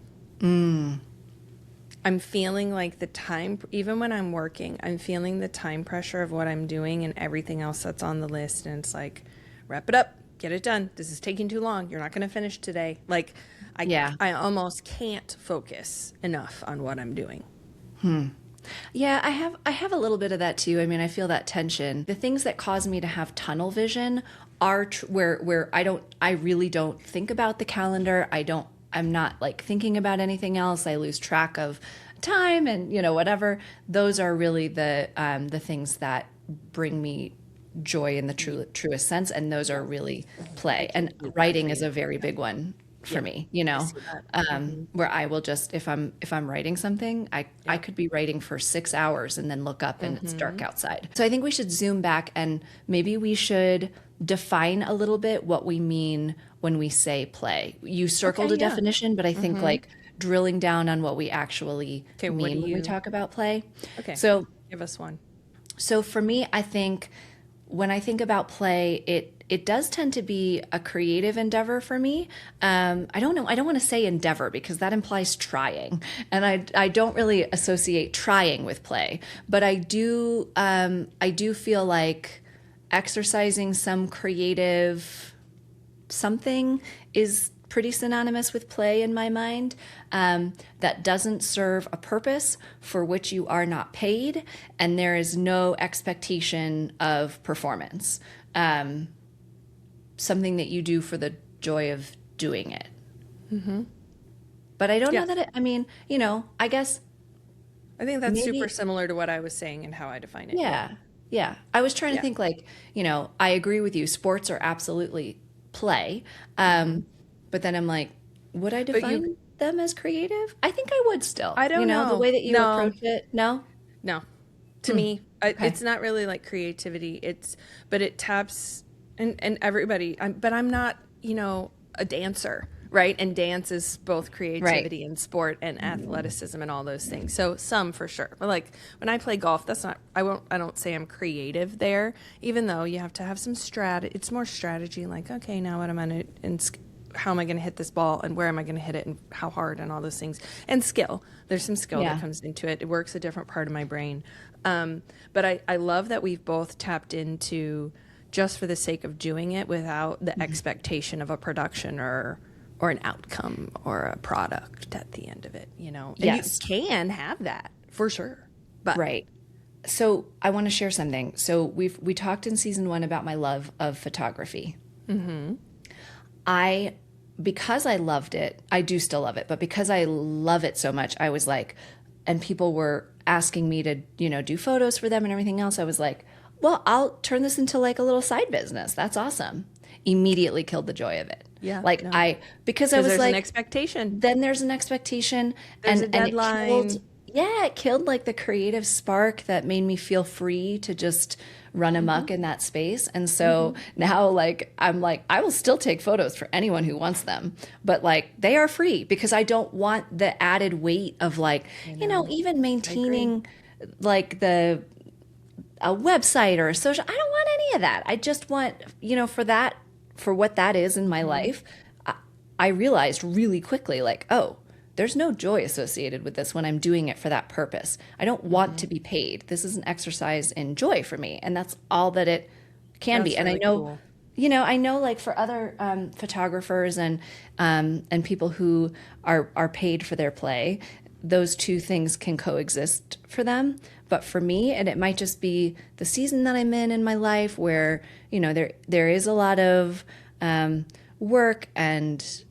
[SPEAKER 2] I'm feeling like the time, even when I'm working, I'm feeling the time pressure of what I'm doing and everything else that's on the list. And it's like, wrap it up, get it done. This is taking too long. You're not going to finish today. Like, I almost can't focus enough on what I'm doing.
[SPEAKER 1] Yeah, I have a little bit of that too. I mean, I feel that tension. The things that cause me to have tunnel vision are where I really don't think about the calendar. I'm not like thinking about anything else. I lose track of time and whatever. Those are really the things that bring me joy in the truest sense, and those are really play. And writing is a very big one for me. Where I will just, if I'm writing something, I could be writing for 6 hours and then look up and it's dark outside. So I think we should zoom back, and maybe we should define a little bit what we mean when we say play. You circled a definition, but I think like drilling down on what we actually
[SPEAKER 2] Okay, what
[SPEAKER 1] mean
[SPEAKER 2] do
[SPEAKER 1] when we
[SPEAKER 2] you?
[SPEAKER 1] talk about play.
[SPEAKER 2] Okay,
[SPEAKER 1] So
[SPEAKER 2] give us one.
[SPEAKER 1] so for me, I think when I think about play, it does tend to be a creative endeavor for me. I don't know. I don't want to say endeavor because that implies trying, and I don't really associate trying with play. But I do feel like exercising some creative something is pretty synonymous with play in my mind, that doesn't serve a purpose for which you are not paid, and there is no expectation of performance. Something that you do for the joy of doing it. But I don't
[SPEAKER 2] Yeah,
[SPEAKER 1] know that I mean, I guess
[SPEAKER 2] I think that's super
[SPEAKER 1] maybe,
[SPEAKER 2] similar to what I was saying and how I define it. Yeah,
[SPEAKER 1] yeah, yeah. I was trying to
[SPEAKER 2] yeah.
[SPEAKER 1] think like, I agree with you. Sports are absolutely play. But then I'm like, would I
[SPEAKER 2] But you,
[SPEAKER 1] define them as creative? I think I would still.
[SPEAKER 2] I don't
[SPEAKER 1] The
[SPEAKER 2] know.
[SPEAKER 1] way that you
[SPEAKER 2] No,
[SPEAKER 1] approach it. No?
[SPEAKER 2] no. To me,
[SPEAKER 1] Okay.
[SPEAKER 2] it's not really like creativity. But it taps and everybody. But I'm not, a dancer, right? And dance is both
[SPEAKER 1] Right.
[SPEAKER 2] creativity and sport and athleticism and all those things. So some for sure. But like when I play golf, that's not. I don't say I'm creative there, even though you have to have some It's more strategy. Like, okay, now what am I gonna how am I going to hit this ball and where am I going to hit it and how hard and all those things, and skill. There's some skill that
[SPEAKER 1] Yeah.
[SPEAKER 2] comes into it. It works a different part of my brain. But I love that we've both tapped into just for the sake of doing it without the expectation of a production or an outcome or a product at the end of it, and you
[SPEAKER 1] Yes.
[SPEAKER 2] can have that for sure. But
[SPEAKER 1] Right. So I want to share something. So we talked in season 1 about my love of photography. I because I loved it, I do still love it, but because I love it so much, I was like, and people were asking me to, do photos for them and everything else. I was like, well, I'll turn this into like a little side business. That's awesome. Immediately killed the joy of it.
[SPEAKER 2] yeah,
[SPEAKER 1] Like
[SPEAKER 2] no,
[SPEAKER 1] because I
[SPEAKER 2] because
[SPEAKER 1] was
[SPEAKER 2] there's an
[SPEAKER 1] like,
[SPEAKER 2] expectation.
[SPEAKER 1] then there's an expectation,
[SPEAKER 2] There's a
[SPEAKER 1] and it killed,
[SPEAKER 2] deadline.
[SPEAKER 1] yeah, it killed like the creative spark that made me feel free to just run amok in that space. And so now like I'm like I will still take photos for anyone who wants them, but like they are free because I don't want the added weight of like,
[SPEAKER 2] I know.
[SPEAKER 1] even
[SPEAKER 2] I agree.
[SPEAKER 1] maintaining like a website or a social. I don't want any of that. I just want, for what that is in my life. I realized really quickly, like, oh, there's no joy associated with this when I'm doing it for that purpose. I don't want to be paid. This is an exercise in joy for me, and that's all that it can be.
[SPEAKER 2] That's
[SPEAKER 1] And I
[SPEAKER 2] really
[SPEAKER 1] know,
[SPEAKER 2] cool.
[SPEAKER 1] I know, like for other photographers and people who are paid for their play, those two things can coexist for them. But for me, and it might just be the season that I'm in my life, where there is a lot of work and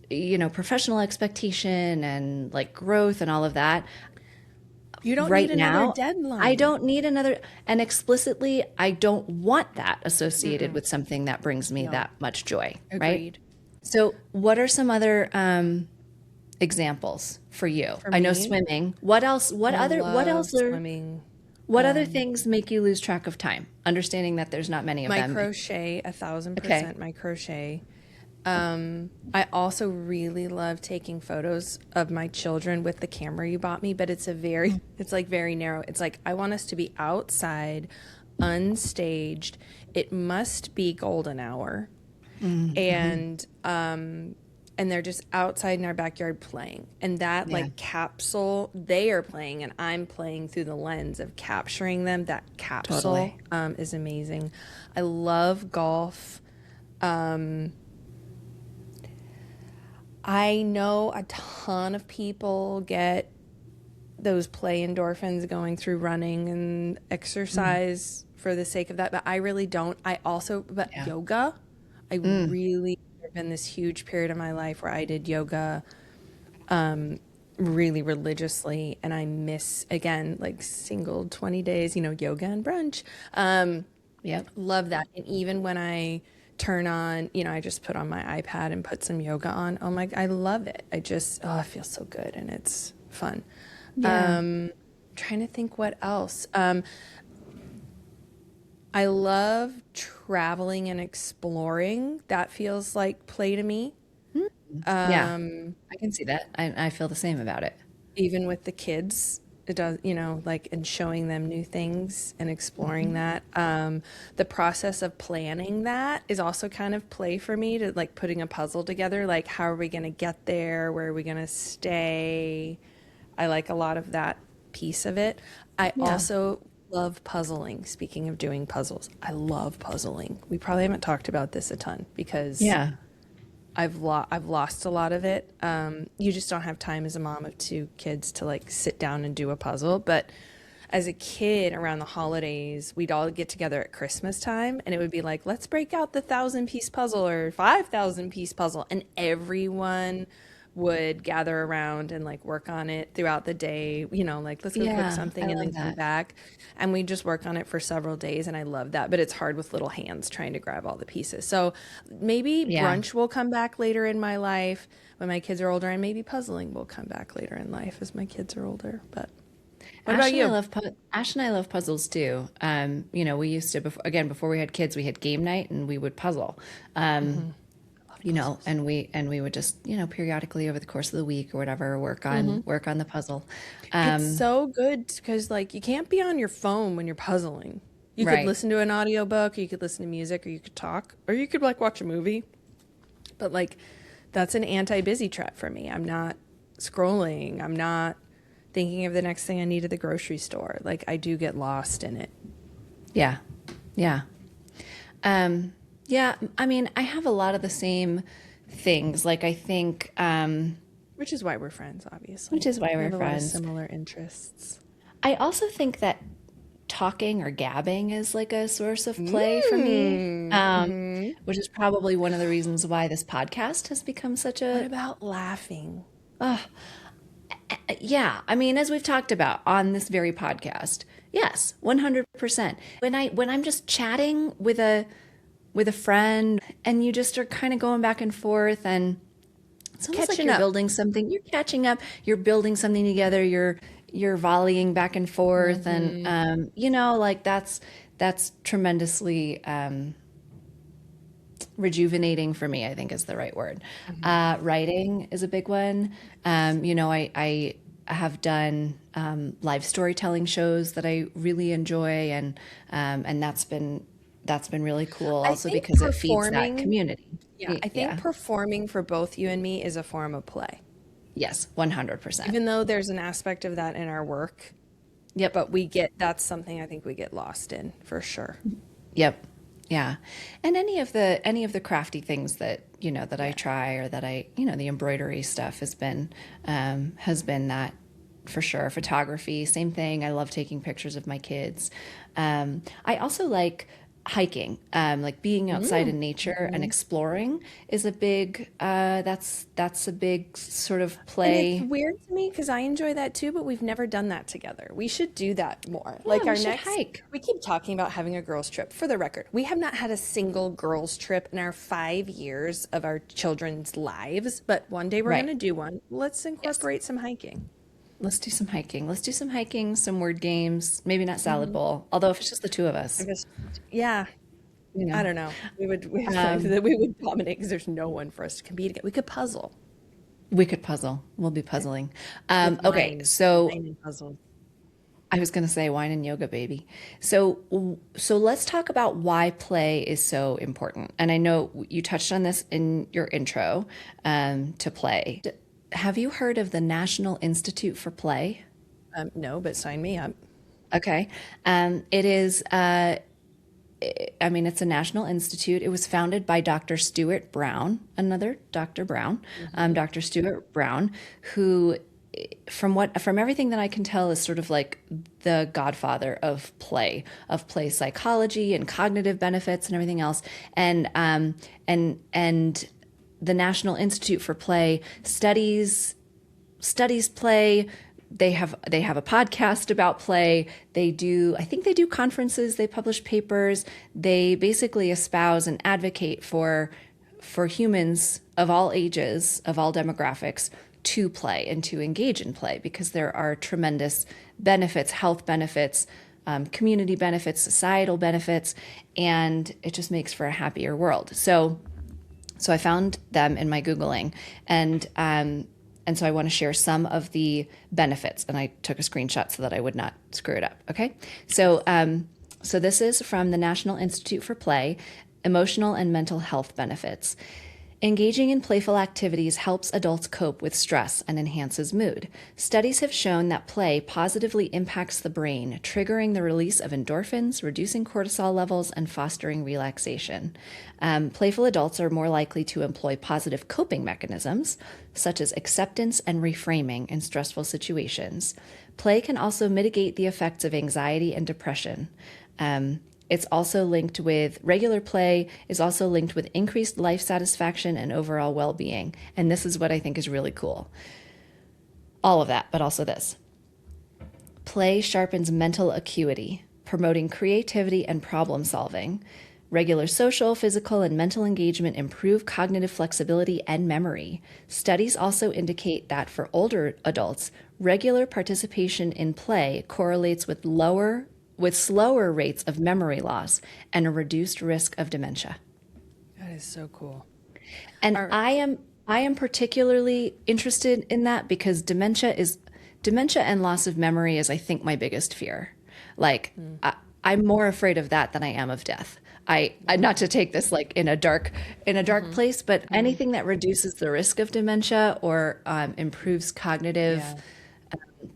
[SPEAKER 1] professional expectation and like growth and all of that.
[SPEAKER 2] You don't need
[SPEAKER 1] Right
[SPEAKER 2] another
[SPEAKER 1] now, I
[SPEAKER 2] deadline.
[SPEAKER 1] don't need another, and explicitly, I don't want that associated with something that brings me
[SPEAKER 2] No,
[SPEAKER 1] that much joy, right?
[SPEAKER 2] agreed.
[SPEAKER 1] So, what are some other examples for you?
[SPEAKER 2] For
[SPEAKER 1] I know
[SPEAKER 2] me,
[SPEAKER 1] swimming. What else?
[SPEAKER 2] I love swimming.
[SPEAKER 1] What other things make you lose track of time? Understanding that there's not many of
[SPEAKER 2] My
[SPEAKER 1] them.
[SPEAKER 2] crochet, a thousand
[SPEAKER 1] Okay.
[SPEAKER 2] percent my crochet. I also really love taking photos of my children with the camera you bought me, but it's like very narrow. It's like I want us to be outside, unstaged. It must be golden hour. And they're just outside in our backyard playing. And that
[SPEAKER 1] Yeah,
[SPEAKER 2] like capsule, they are playing and I'm playing through the lens of capturing them. That capsule
[SPEAKER 1] totally.
[SPEAKER 2] is amazing. I love golf. I know a ton of people get those play endorphins going through running and exercise for the sake of that, but I really don't. But
[SPEAKER 1] Yeah.
[SPEAKER 2] yoga, I really, there's been this huge period of my life where I did yoga really religiously, and I miss, again, like single 20 days, yoga and brunch.
[SPEAKER 1] Yep.
[SPEAKER 2] Love that. And even when I turn on, I just put on my iPad and put some yoga on. Oh my, I love it. It feels so good and it's fun.
[SPEAKER 1] Yeah.
[SPEAKER 2] Trying to think what else. I love traveling and exploring. That feels like play to me.
[SPEAKER 1] Yeah, I can see that. I feel the same about it.
[SPEAKER 2] Even with the kids, it does, like, and showing them new things and exploring that. The process of planning that is also kind of play for me, to like putting a puzzle together, like how are we going to get there? Where are we going to stay? I like a lot of that piece of it. I
[SPEAKER 1] Yeah.
[SPEAKER 2] also love puzzling. Speaking of doing puzzles, I love puzzling. We probably haven't talked about this a ton because
[SPEAKER 1] Yeah.
[SPEAKER 2] I've lost a lot of it. You just don't have time as a mom of two kids to like sit down and do a puzzle. But as a kid around the holidays, we'd all get together at Christmas time and it would be like, let's break out the 1,000 piece puzzle or 5,000 piece puzzle. And everyone would gather around and like work on it throughout the day, like let's go cook
[SPEAKER 1] Yeah, I
[SPEAKER 2] something and then
[SPEAKER 1] love
[SPEAKER 2] come
[SPEAKER 1] that.
[SPEAKER 2] back. And we just work on it for several days. And I love that. But it's hard with little hands trying to grab all the pieces. So maybe
[SPEAKER 1] Yeah.
[SPEAKER 2] brunch will come back later in my life when my kids are older, and maybe puzzling will come back later in life as my kids are older. But what about you?
[SPEAKER 1] Ash and I love puzzles too. We used to before we had kids, we had game night and we would puzzle. Um,
[SPEAKER 2] Love puzzles.
[SPEAKER 1] and we would just, periodically over the course of the week or whatever, work on the puzzle.
[SPEAKER 2] It's
[SPEAKER 1] Um,
[SPEAKER 2] so good because like you can't be on your phone when you're puzzling. You could
[SPEAKER 1] right.
[SPEAKER 2] listen to an audiobook, or you could listen to music, or you could talk, or you could like watch a movie. But like that's an anti-busy trap for me. I'm not scrolling. I'm not thinking of the next thing I need at the grocery store. Like I do get lost in it.
[SPEAKER 1] Yeah. Yeah. Yeah. I mean, I have a lot of the same things. Like I think,
[SPEAKER 2] Which is why we're friends,
[SPEAKER 1] which
[SPEAKER 2] obviously.
[SPEAKER 1] is why
[SPEAKER 2] We
[SPEAKER 1] we're
[SPEAKER 2] have a lot of
[SPEAKER 1] friends.
[SPEAKER 2] similar interests.
[SPEAKER 1] I also think that talking or gabbing is like a source of play for me,
[SPEAKER 2] Mm-hmm.
[SPEAKER 1] which is probably one of the reasons why this podcast has become such
[SPEAKER 2] What
[SPEAKER 1] a,
[SPEAKER 2] about laughing?
[SPEAKER 1] yeah. I mean, as we've talked about on this very podcast, yes, 100%. When I'm just chatting with a friend and you just are kind of going back and forth, and it's almost like
[SPEAKER 2] Catching
[SPEAKER 1] you're
[SPEAKER 2] up.
[SPEAKER 1] building something, you're catching up, you're building something together, you're volleying back and forth, and
[SPEAKER 2] Mm-hmm.
[SPEAKER 1] like that's tremendously rejuvenating for me, I think is the right word. Writing is a big one. I have done live storytelling shows that I really enjoy, and that's been really cool
[SPEAKER 2] I
[SPEAKER 1] also
[SPEAKER 2] think
[SPEAKER 1] because it feeds that
[SPEAKER 2] performing,
[SPEAKER 1] community.
[SPEAKER 2] yeah, I think
[SPEAKER 1] Yeah.
[SPEAKER 2] performing for both you and me is a form of play,
[SPEAKER 1] Yes, 100%.
[SPEAKER 2] even though there's an aspect of that in our work.
[SPEAKER 1] Yep.
[SPEAKER 2] But that's something I think we get lost in for sure.
[SPEAKER 1] Yep. Yeah. And any of the crafty things that, that I
[SPEAKER 2] Yeah.
[SPEAKER 1] try, or that the embroidery stuff has been that for sure. Photography, same thing. I love taking pictures of my kids. I also like hiking, like being outside in nature and
[SPEAKER 2] Mm-hmm.
[SPEAKER 1] exploring is a big, that's a big sort of
[SPEAKER 2] And it's
[SPEAKER 1] play.
[SPEAKER 2] weird to me because I enjoy that too, but we've never done that together. We should do that more.
[SPEAKER 1] Yeah,
[SPEAKER 2] Like
[SPEAKER 1] we
[SPEAKER 2] our
[SPEAKER 1] should
[SPEAKER 2] next,
[SPEAKER 1] hike.
[SPEAKER 2] we keep talking about having a girls' trip. For the record, we have not had a single girls' trip in our 5 years of our children's lives, but one day we're going
[SPEAKER 1] Right.
[SPEAKER 2] to do one. Let's
[SPEAKER 1] Yes.
[SPEAKER 2] incorporate some hiking.
[SPEAKER 1] Let's do some hiking. Let's do some hiking, some word games, maybe not salad bowl, although if it's just the two of
[SPEAKER 2] I
[SPEAKER 1] us,
[SPEAKER 2] guess, yeah,
[SPEAKER 1] you
[SPEAKER 2] I
[SPEAKER 1] know.
[SPEAKER 2] don't know.
[SPEAKER 1] Um,
[SPEAKER 2] We would dominate because there's no one for us to compete against. We could puzzle.
[SPEAKER 1] we could puzzle. We'll be puzzling.
[SPEAKER 2] With
[SPEAKER 1] Okay,
[SPEAKER 2] wine.
[SPEAKER 1] so
[SPEAKER 2] Wine and puzzle.
[SPEAKER 1] I was going to say wine and yoga, baby. So let's talk about why play is so important. And I know you touched on this in your intro, to play. Have you heard of the National Institute for Play?
[SPEAKER 2] No, but sign me up.
[SPEAKER 1] Okay. It is, I mean, it's a national institute. It was founded by Dr. Stuart Brown, another Dr. Brown,
[SPEAKER 2] Hmm.
[SPEAKER 1] Dr. Stuart Brown, who, from everything that I can tell, is sort of like the godfather of play psychology and cognitive benefits and everything else. And the National Institute for Play studies play. They have a podcast about play. I think they do conferences, they publish papers. They basically espouse and advocate for humans of all ages, of all demographics, to play and to engage in play, because there are tremendous benefits, health benefits, community benefits, societal benefits, and it just makes for a happier world. So I found them in my Googling, and so I want to share some of the benefits. And I took a screenshot so that I would not screw it up. Okay. So this is from the National Institute for Play, Emotional and Mental Health Benefits. Engaging in playful activities helps adults cope with stress and enhances mood. Studies have shown that play positively impacts the brain, triggering the release of endorphins, reducing cortisol levels, and fostering relaxation. Playful adults are more likely to employ positive coping mechanisms, such as acceptance and reframing in stressful situations. Play can also mitigate the effects of anxiety and depression. It's also linked with regular play is also linked with increased life satisfaction and overall well-being. And this is what I think is really cool. All of that, but also this. Play sharpens mental acuity, promoting creativity and problem solving. Regular social, physical, and mental engagement improve cognitive flexibility and memory. Studies also indicate that for older adults, regular participation in play correlates with slower rates of memory loss and a reduced risk of dementia.
[SPEAKER 2] That is so cool.
[SPEAKER 1] And I am particularly interested in that because dementia and loss of memory is, I think, my biggest fear. Like I'm more afraid of that than I am of death. I not to take this like in a dark place, but anything that reduces the risk of dementia or improves cognitive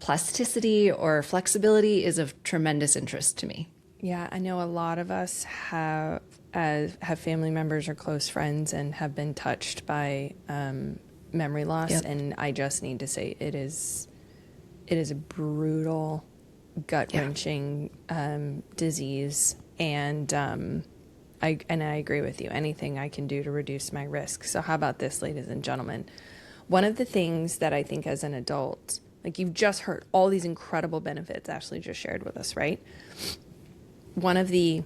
[SPEAKER 1] plasticity or flexibility is of tremendous interest to me.
[SPEAKER 2] Yeah, I know a lot of us have family members or close friends and have been touched by memory loss, and I just need to say it is a brutal, gut-wrenching disease, and I agree with you. Anything I can do to reduce my risk. So how about this, ladies and gentlemen? One of the things that I think as an adult, like you've just heard all these incredible benefits Ashley just shared with us, right? One of the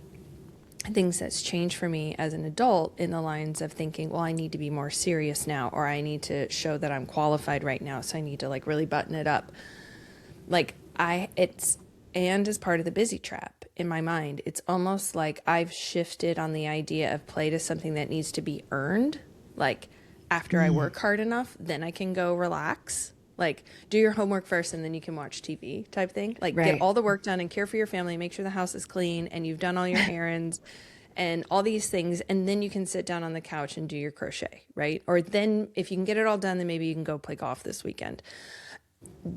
[SPEAKER 2] things that's changed for me as an adult in the lines of thinking, well, I need to be more serious now, or I need to show that I'm qualified right now, so I need to like really button it up. And as part of the busy trap in my mind, it's almost like I've shifted on the idea of play to something that needs to be earned. Like after I work hard enough, then I can go relax. Like do your homework first and then you can watch TV type thing. Like get all the work done and care for your family, make sure the house is clean and you've done all your errands and all these things. And then you can sit down on the couch and do your crochet, right? Or then if you can get it all done, then maybe you can go play golf this weekend.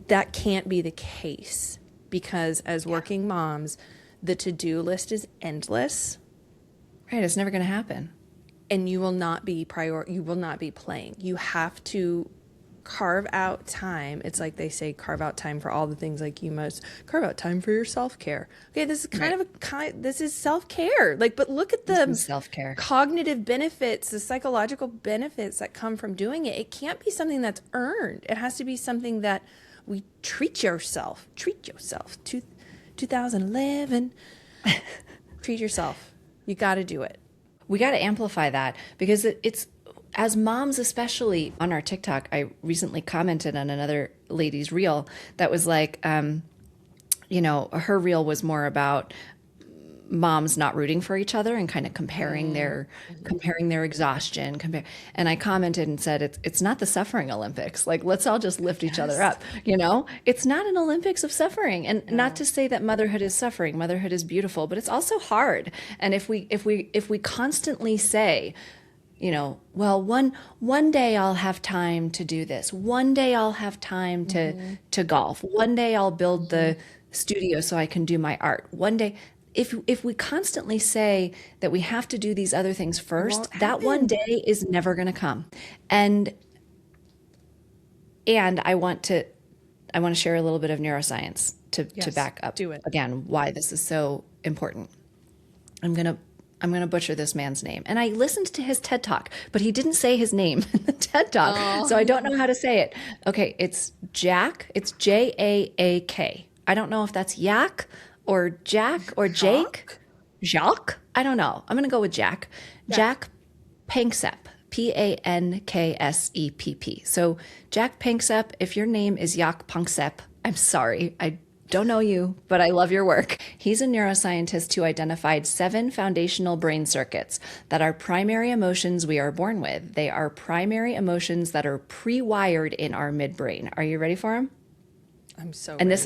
[SPEAKER 2] That can't be the case because as working moms, the to-do list is endless.
[SPEAKER 1] Right, it's never going to happen.
[SPEAKER 2] And you will not be playing. You have to carve out time. It's like they say, carve out time for all the things like you must carve out time for your self-care. Okay, this is this is self-care. Like, but look at the
[SPEAKER 1] self-care
[SPEAKER 2] cognitive benefits, the psychological benefits that come from doing it. It can't be something that's earned. It has to be something that we treat yourself. 2011. Treat yourself. You got to do it.
[SPEAKER 1] We got to amplify that because it's as moms, especially on our TikTok. I recently commented on another lady's reel that was like, her reel was more about moms not rooting for each other and kind of comparing their exhaustion. And I commented and said, it's not the suffering Olympics. Like, let's all just lift each other up. It's not an Olympics of suffering. And not to say that motherhood is suffering. Motherhood is beautiful, but it's also hard. And if we constantly say, well, one day I'll have time to do this. One day I'll have time to golf. One day I'll build the studio so I can do my art. One day. If we constantly say that we have to do these other things first, that one day is never going to come. And I want to share a little bit of neuroscience to back up again why this is so important. I'm going to butcher this man's name. And I listened to his TED Talk, but he didn't say his name in the TED Talk. So I don't know how to say it. Okay, it's Jack. It's Jaak. I don't know if that's Yak or Jack or Jake. Jacques? I don't know. I'm going to go with Jack. Jack Panksepp. Panksepp. So Jack Panksepp, if your name is Jaak Panksepp, I'm sorry. Don't know you, but I love your work. He's a neuroscientist who identified 7 foundational brain circuits that are primary emotions we are born with. They are primary emotions that are pre-wired in our midbrain. Are you ready for him?
[SPEAKER 2] I'm so
[SPEAKER 1] And
[SPEAKER 2] ready.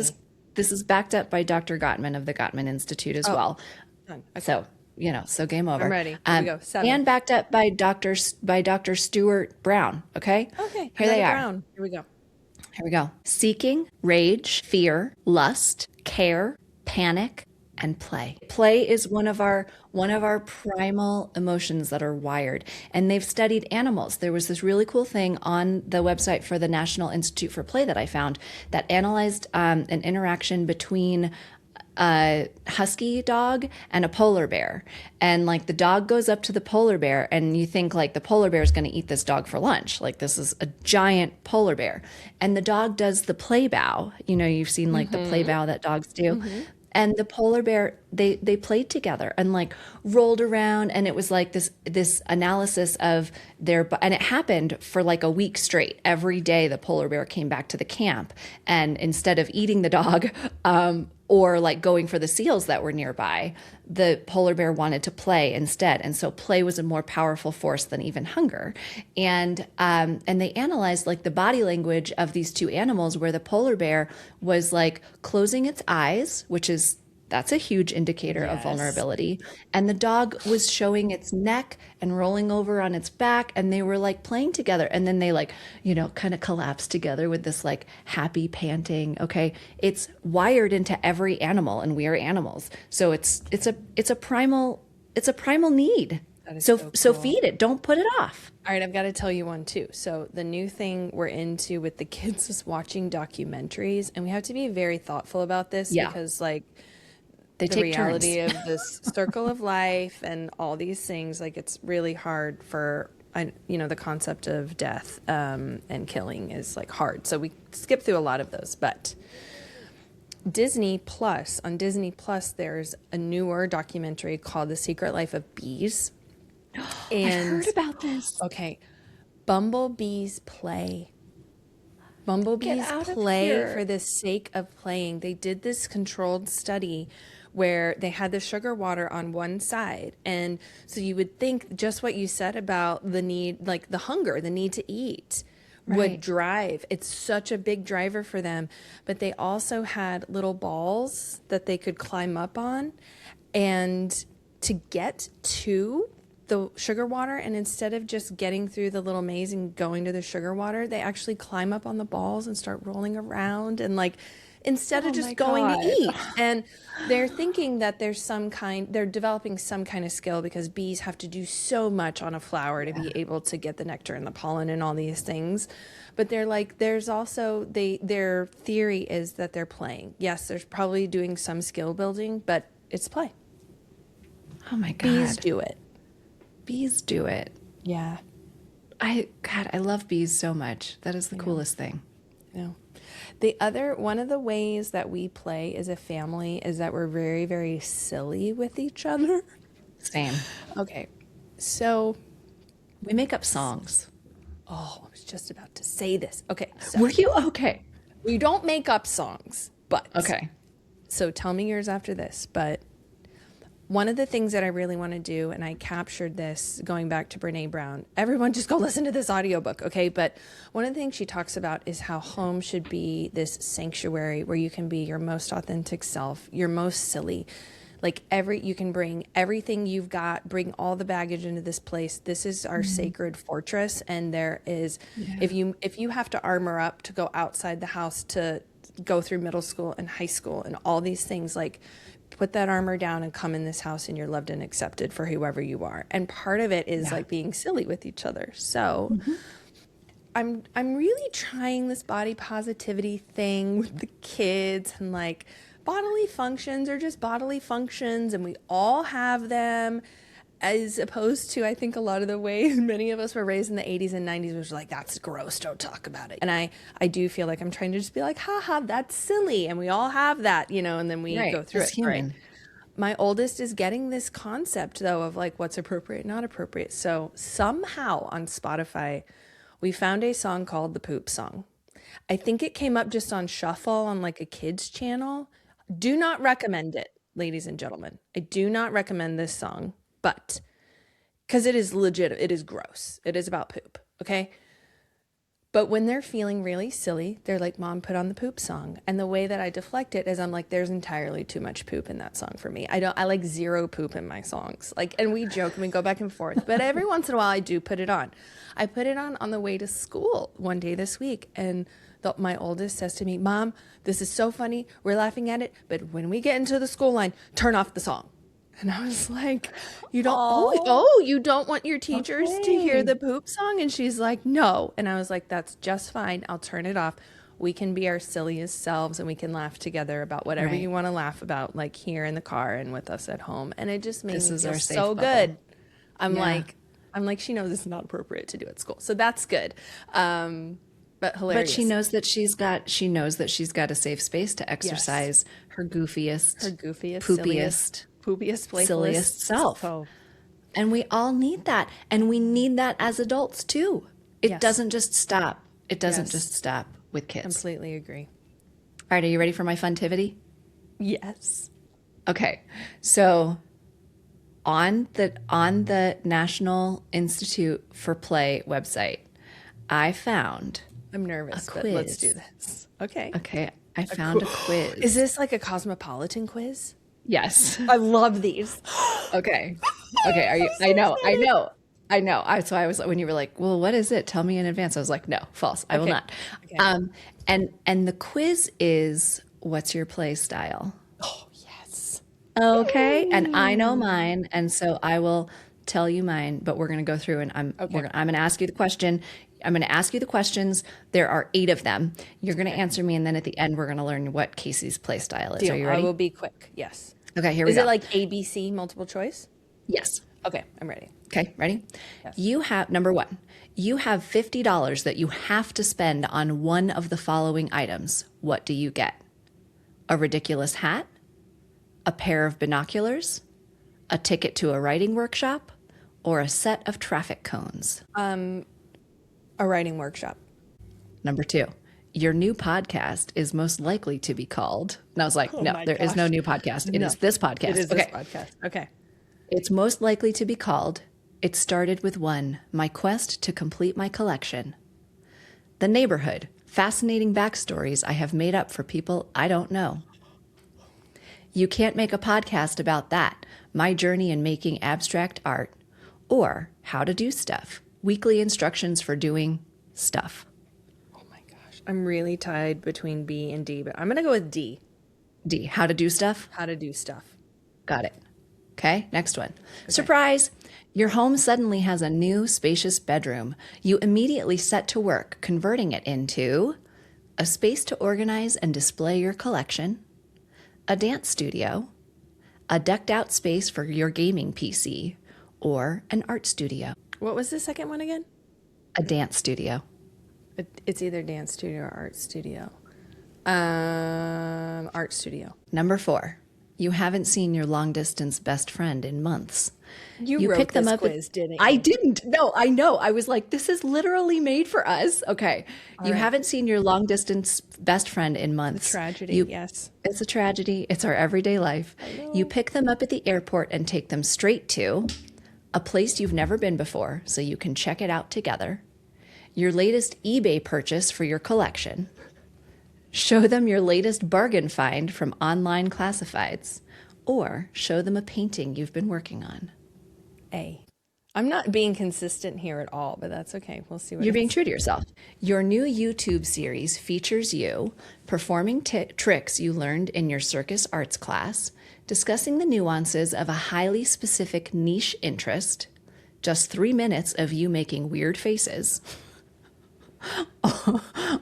[SPEAKER 1] this is backed up by Dr. Gottman of the Gottman Institute as
[SPEAKER 2] Oh,
[SPEAKER 1] well.
[SPEAKER 2] done. Okay.
[SPEAKER 1] So, so game
[SPEAKER 2] I'm
[SPEAKER 1] over.
[SPEAKER 2] ready. Here we go. 7.
[SPEAKER 1] And backed up by Dr. Stuart Brown. Okay,
[SPEAKER 2] Okay.
[SPEAKER 1] here they
[SPEAKER 2] Another
[SPEAKER 1] are.
[SPEAKER 2] Brown. Here we go.
[SPEAKER 1] Here we go. Seeking, rage, fear, lust, care, panic, and play. Play is one of our primal emotions that are wired. And they've studied animals. There was this really cool thing on the website for the National Institute for Play that I found that analyzed an interaction between a husky dog and a polar bear. And like the dog goes up to the polar bear and you think like the polar bear is going to eat this dog for lunch. Like this is a giant polar bear. And the dog does the play bow. You've seen like the play bow that dogs do. And the polar bear, they played together and like rolled around, and it was like this analysis of and it happened for like a week straight. Every day the polar bear came back to the camp, and instead of eating the dog, or like going for the seals that were nearby, the polar bear wanted to play instead. And so play was a more powerful force than even hunger. And they analyzed like the body language of these two animals, where the polar bear was like closing its eyes, that's a huge indicator of vulnerability. And the dog was showing its neck and rolling over on its back, and they were like playing together. And then they like, kind of collapsed together with this like happy panting. Okay. It's wired into every animal, and we are animals. So it's a primal need.
[SPEAKER 2] That is
[SPEAKER 1] So
[SPEAKER 2] so cool.
[SPEAKER 1] feed it. Don't put it off.
[SPEAKER 2] All right, I've got to tell you one too. So the new thing we're into with the kids is watching documentaries, and we have to be very thoughtful about this
[SPEAKER 1] Yeah.
[SPEAKER 2] because like
[SPEAKER 1] They
[SPEAKER 2] the
[SPEAKER 1] take
[SPEAKER 2] reality
[SPEAKER 1] turns.
[SPEAKER 2] of this circle of life and all these things, like it's really hard for the concept of death and killing is like hard. So we skip through a lot of those, but on Disney Plus, there's a newer documentary called The Secret Life of Bees.
[SPEAKER 1] I
[SPEAKER 2] And
[SPEAKER 1] heard about this.
[SPEAKER 2] okay, bumblebees play.
[SPEAKER 1] Get
[SPEAKER 2] Bumblebees
[SPEAKER 1] out of
[SPEAKER 2] play
[SPEAKER 1] here.
[SPEAKER 2] for the sake of playing. They did this controlled study where they had the sugar water on one side. And so you would think just what you said about the need, like the hunger, the need to eat would
[SPEAKER 1] Right.
[SPEAKER 2] drive. It's such a big driver for them. But they also had little balls that they could climb up on. And to get to the sugar water, and instead of just getting through the little maze and going to the sugar water, they actually climb up on the balls and start rolling around, and like instead of
[SPEAKER 1] Oh
[SPEAKER 2] just
[SPEAKER 1] my
[SPEAKER 2] going to
[SPEAKER 1] God.
[SPEAKER 2] eat. And they're thinking that they're developing some kind of skill because bees have to do so much on a flower to be able to get the nectar and the pollen and all these things. But they're like, there's also their theory is that they're playing. Yes, there's probably doing some skill building, but it's play.
[SPEAKER 1] Oh my
[SPEAKER 2] Bees
[SPEAKER 1] God.
[SPEAKER 2] do it.
[SPEAKER 1] Bees do it.
[SPEAKER 2] Yeah.
[SPEAKER 1] I love bees so much. That is the coolest thing.
[SPEAKER 2] No. One of the ways that we play as a family is that we're very, very silly with each other.
[SPEAKER 1] Same.
[SPEAKER 2] Okay. So,
[SPEAKER 1] We make up songs.
[SPEAKER 2] I was just about to say this. Okay. So
[SPEAKER 1] Were you okay?
[SPEAKER 2] we don't make up songs, but
[SPEAKER 1] Okay.
[SPEAKER 2] so tell me yours after this. But one of the things that I really want to do, and I captured this going back to Brené Brown. Everyone just go listen to this audiobook, okay? But one of the things she talks about is how home should be this sanctuary where you can be your most authentic self, your most silly. Like you can bring everything you've got, bring all the baggage into this place. This is our sacred fortress. And there is, if you have to armor up to go outside the house to go through middle school and high school and all these things, like put that armor down and come in this house and you're loved and accepted for whoever you are. And part of it is like being silly with each other. So I'm really trying this body positivity thing with the kids, and like bodily functions are just bodily functions and we all have them, as opposed to, I think, a lot of the way many of us were raised in the 80s and 90s was like, that's gross, don't talk about it. And I do feel like I'm trying to just be like, haha, that's silly, and we all have that, and then we go through
[SPEAKER 1] It's
[SPEAKER 2] it. Right.
[SPEAKER 1] human.
[SPEAKER 2] My oldest is getting this concept, though, of like what's appropriate, not appropriate. So somehow on Spotify, we found a song called The Poop Song. I think it came up just on Shuffle on like a kids channel. Do not recommend it, ladies and gentlemen. I do not recommend this song, but because it is legit, it is gross. It is about poop, okay? But when they're feeling really silly, they're like, Mom, put on the poop song. And the way that I deflect it is I'm like, there's entirely too much poop in that song for me. I like zero poop in my songs. Like, and we joke and we go back and forth. But every once in a while I do put it on. I put it on the way to school one day this week. And my oldest says to me, Mom, this is so funny. We're laughing at it. But when we get into the school line, turn off the song. And I was like, you don't want your teachers to hear the poop song? And she's like, no. And I was like, that's just fine. I'll turn it off. We can be our silliest selves and we can laugh together about whatever you want to laugh about, like here in the car and with us at home. And it just made me feel so good. I'm like, she knows it's not appropriate to do at school. So that's good. But hilarious.
[SPEAKER 1] But she knows that she's got a safe space to exercise her goofiest, poopiest, silliest self.
[SPEAKER 2] So.
[SPEAKER 1] And we all need that. And we need that as adults too. It doesn't just stop. It doesn't just stop with kids.
[SPEAKER 2] Completely agree.
[SPEAKER 1] All right, are you ready for my funtivity?
[SPEAKER 2] Yes.
[SPEAKER 1] Okay. So on the National Institute for Play website, I found
[SPEAKER 2] I'm nervous, but let's do this. Okay.
[SPEAKER 1] Okay. I found a quiz.
[SPEAKER 2] Is this like a cosmopolitan quiz?
[SPEAKER 1] Yes.
[SPEAKER 2] I love these.
[SPEAKER 1] Okay. Are you? I know. So I was, when you were like, well, what is it? Tell me in advance. I was like, no, false. I will not. Okay. And the quiz is, what's your play style?
[SPEAKER 2] Oh, yes.
[SPEAKER 1] Okay. Yay. And I know mine. And so I will tell you mine, but we're going to go through and I'm going to ask you the question. I'm going to ask you the questions. There are 8 of them. You're going to answer me. And then at the end, we're going to learn what Cayce's play style is.
[SPEAKER 2] Deal.
[SPEAKER 1] Are you ready?
[SPEAKER 2] I will be quick. Yes.
[SPEAKER 1] Okay, here we go.
[SPEAKER 2] Is it like ABC multiple choice?
[SPEAKER 1] Yes.
[SPEAKER 2] Okay, I'm ready.
[SPEAKER 1] Okay, ready?
[SPEAKER 2] Yes.
[SPEAKER 1] You have, number 1, you have $50 that you have to spend on one of the following items. What do you get? A ridiculous hat? A pair of binoculars? A ticket to a writing workshop? Or a set of traffic cones?
[SPEAKER 2] A writing workshop.
[SPEAKER 1] Number 2, your new podcast is most likely to be called. And I was like, no, there is no new podcast. It is this podcast.
[SPEAKER 2] It is this podcast. Okay.
[SPEAKER 1] It's most likely to be called, It Started With One, My Quest to Complete My Collection. The Neighborhood, Fascinating Backstories I Have Made Up for People I Don't Know. You Can't Make a Podcast About That, My Journey in Making Abstract Art. Or How to Do Stuff, Weekly Instructions for Doing Stuff.
[SPEAKER 2] Oh my gosh. I'm really tied between B and D, but I'm going to go with D.
[SPEAKER 1] D, How to Do Stuff?
[SPEAKER 2] How to do stuff.
[SPEAKER 1] Got it. Okay, next one. Okay. Surprise! Your home suddenly has a new spacious bedroom. You immediately set to work converting it into a space to organize and display your collection, a dance studio, a decked out space for your gaming PC, or an art studio.
[SPEAKER 2] What was the second one again?
[SPEAKER 1] A dance studio.
[SPEAKER 2] It's either dance studio or art studio. Art studio.
[SPEAKER 1] Number 4. You haven't seen your long-distance best friend in months.
[SPEAKER 2] You wrote this quiz, didn't you?
[SPEAKER 1] I didn't. No, I know. I was like, this is literally made for us. Okay. You haven't seen your long-distance best friend in months.
[SPEAKER 2] It's a tragedy, yes.
[SPEAKER 1] It's a tragedy. It's our everyday life. You pick them up at the airport and take them straight to a place you've never been before so you can check it out together, your latest eBay purchase for your collection, show them your latest bargain find from online classifieds, or show them a painting you've been working on.
[SPEAKER 2] A. I'm not being consistent here at all, but that's okay. We'll see what
[SPEAKER 1] You're being true to yourself. Your new YouTube series features you performing tricks you learned in your circus arts class, discussing the nuances of a highly specific niche interest, just 3 minutes of you making weird faces,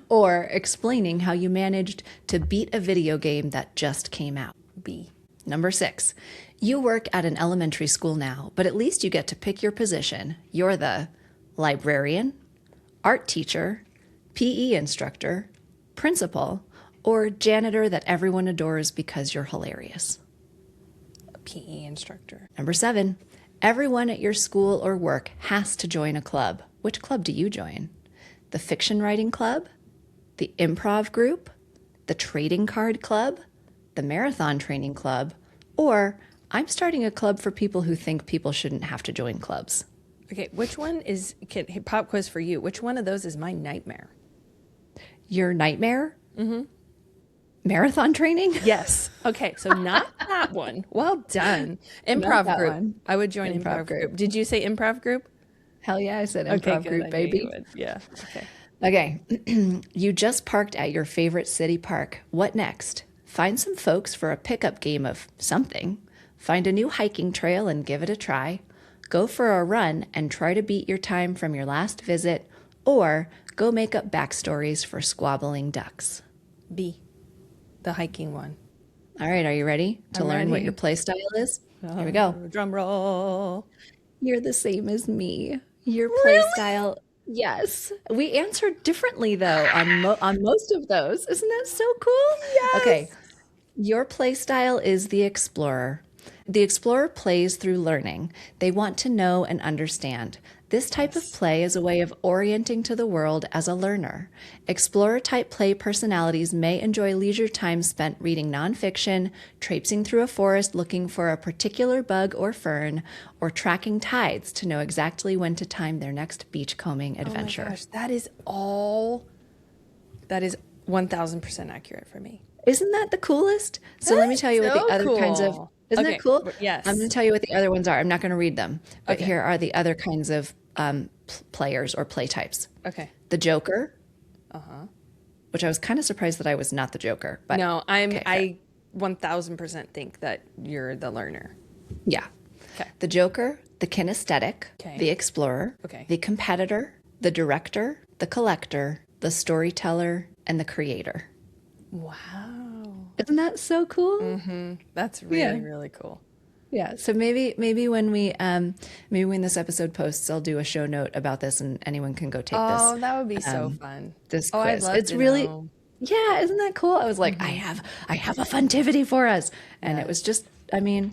[SPEAKER 1] or explaining how you managed to beat a video game that just came out.
[SPEAKER 2] B.
[SPEAKER 1] Number 6, you work at an elementary school now, but at least you get to pick your position. You're the librarian, art teacher, PE instructor, principal, or janitor that everyone adores because you're hilarious.
[SPEAKER 2] A PE instructor.
[SPEAKER 1] Number 7, everyone at your school or work has to join a club. Which club do you join? The fiction writing club, the improv group, the trading card club, the marathon training club, or I'm starting a club for people who think people shouldn't have to join clubs.
[SPEAKER 2] Okay, which one is, pop quiz for you, which one of those is my nightmare?
[SPEAKER 1] Your nightmare? Mm-hmm. Marathon training?
[SPEAKER 2] Yes. Okay, so not that one. Well done. Improv group.
[SPEAKER 1] One.
[SPEAKER 2] I would join improv group. Did you say improv group?
[SPEAKER 1] Hell yeah, I said improv group, baby.
[SPEAKER 2] Yeah. Okay.
[SPEAKER 1] Okay. You just parked at your favorite city park. What next? Find some folks for a pickup game of something. Find a new hiking trail and give it a try. Go for a run and try to beat your time from your last visit, or go make up backstories for squabbling ducks.
[SPEAKER 2] B, the hiking one.
[SPEAKER 1] All right, are you ready to learn what your play style is? Here we go.
[SPEAKER 2] Drum roll.
[SPEAKER 1] You're the same as me. Your play style, yes. We answered differently though on most of those. Isn't that so cool?
[SPEAKER 2] Yes.
[SPEAKER 1] Okay. Your play style is the explorer. The explorer plays through learning. They want to know and understand. This type of play is a way of orienting to the world as a learner. Explorer-type play personalities may enjoy leisure time spent reading nonfiction, traipsing through a forest looking for a particular bug or fern, or tracking tides to know exactly when to time their next beachcombing adventure.
[SPEAKER 2] Oh my gosh, that is 1000% accurate for me.
[SPEAKER 1] Isn't that the coolest? So let me tell you what the other kinds of... Isn't that cool?
[SPEAKER 2] Yes.
[SPEAKER 1] I'm going to tell you what the other ones are. I'm not going to read them. But here are the other kinds of players or play types.
[SPEAKER 2] Okay.
[SPEAKER 1] The Joker. Which I was kind of surprised that I was not the Joker. But
[SPEAKER 2] no, I 1000% think that you're the learner.
[SPEAKER 1] Yeah.
[SPEAKER 2] Okay.
[SPEAKER 1] The Joker, the kinesthetic, the explorer, the competitor, the director, the collector, the storyteller, and the creator.
[SPEAKER 2] Wow.
[SPEAKER 1] Isn't that so cool?
[SPEAKER 2] Mm-hmm. That's really, really cool.
[SPEAKER 1] Yeah. So maybe when when this episode posts, I'll do a show note about this and anyone can go take this.
[SPEAKER 2] Oh, that would be so fun.
[SPEAKER 1] This quiz.
[SPEAKER 2] I'd love to know.
[SPEAKER 1] Yeah, isn't that cool? I was like, I have a funtivity for us. And it was just,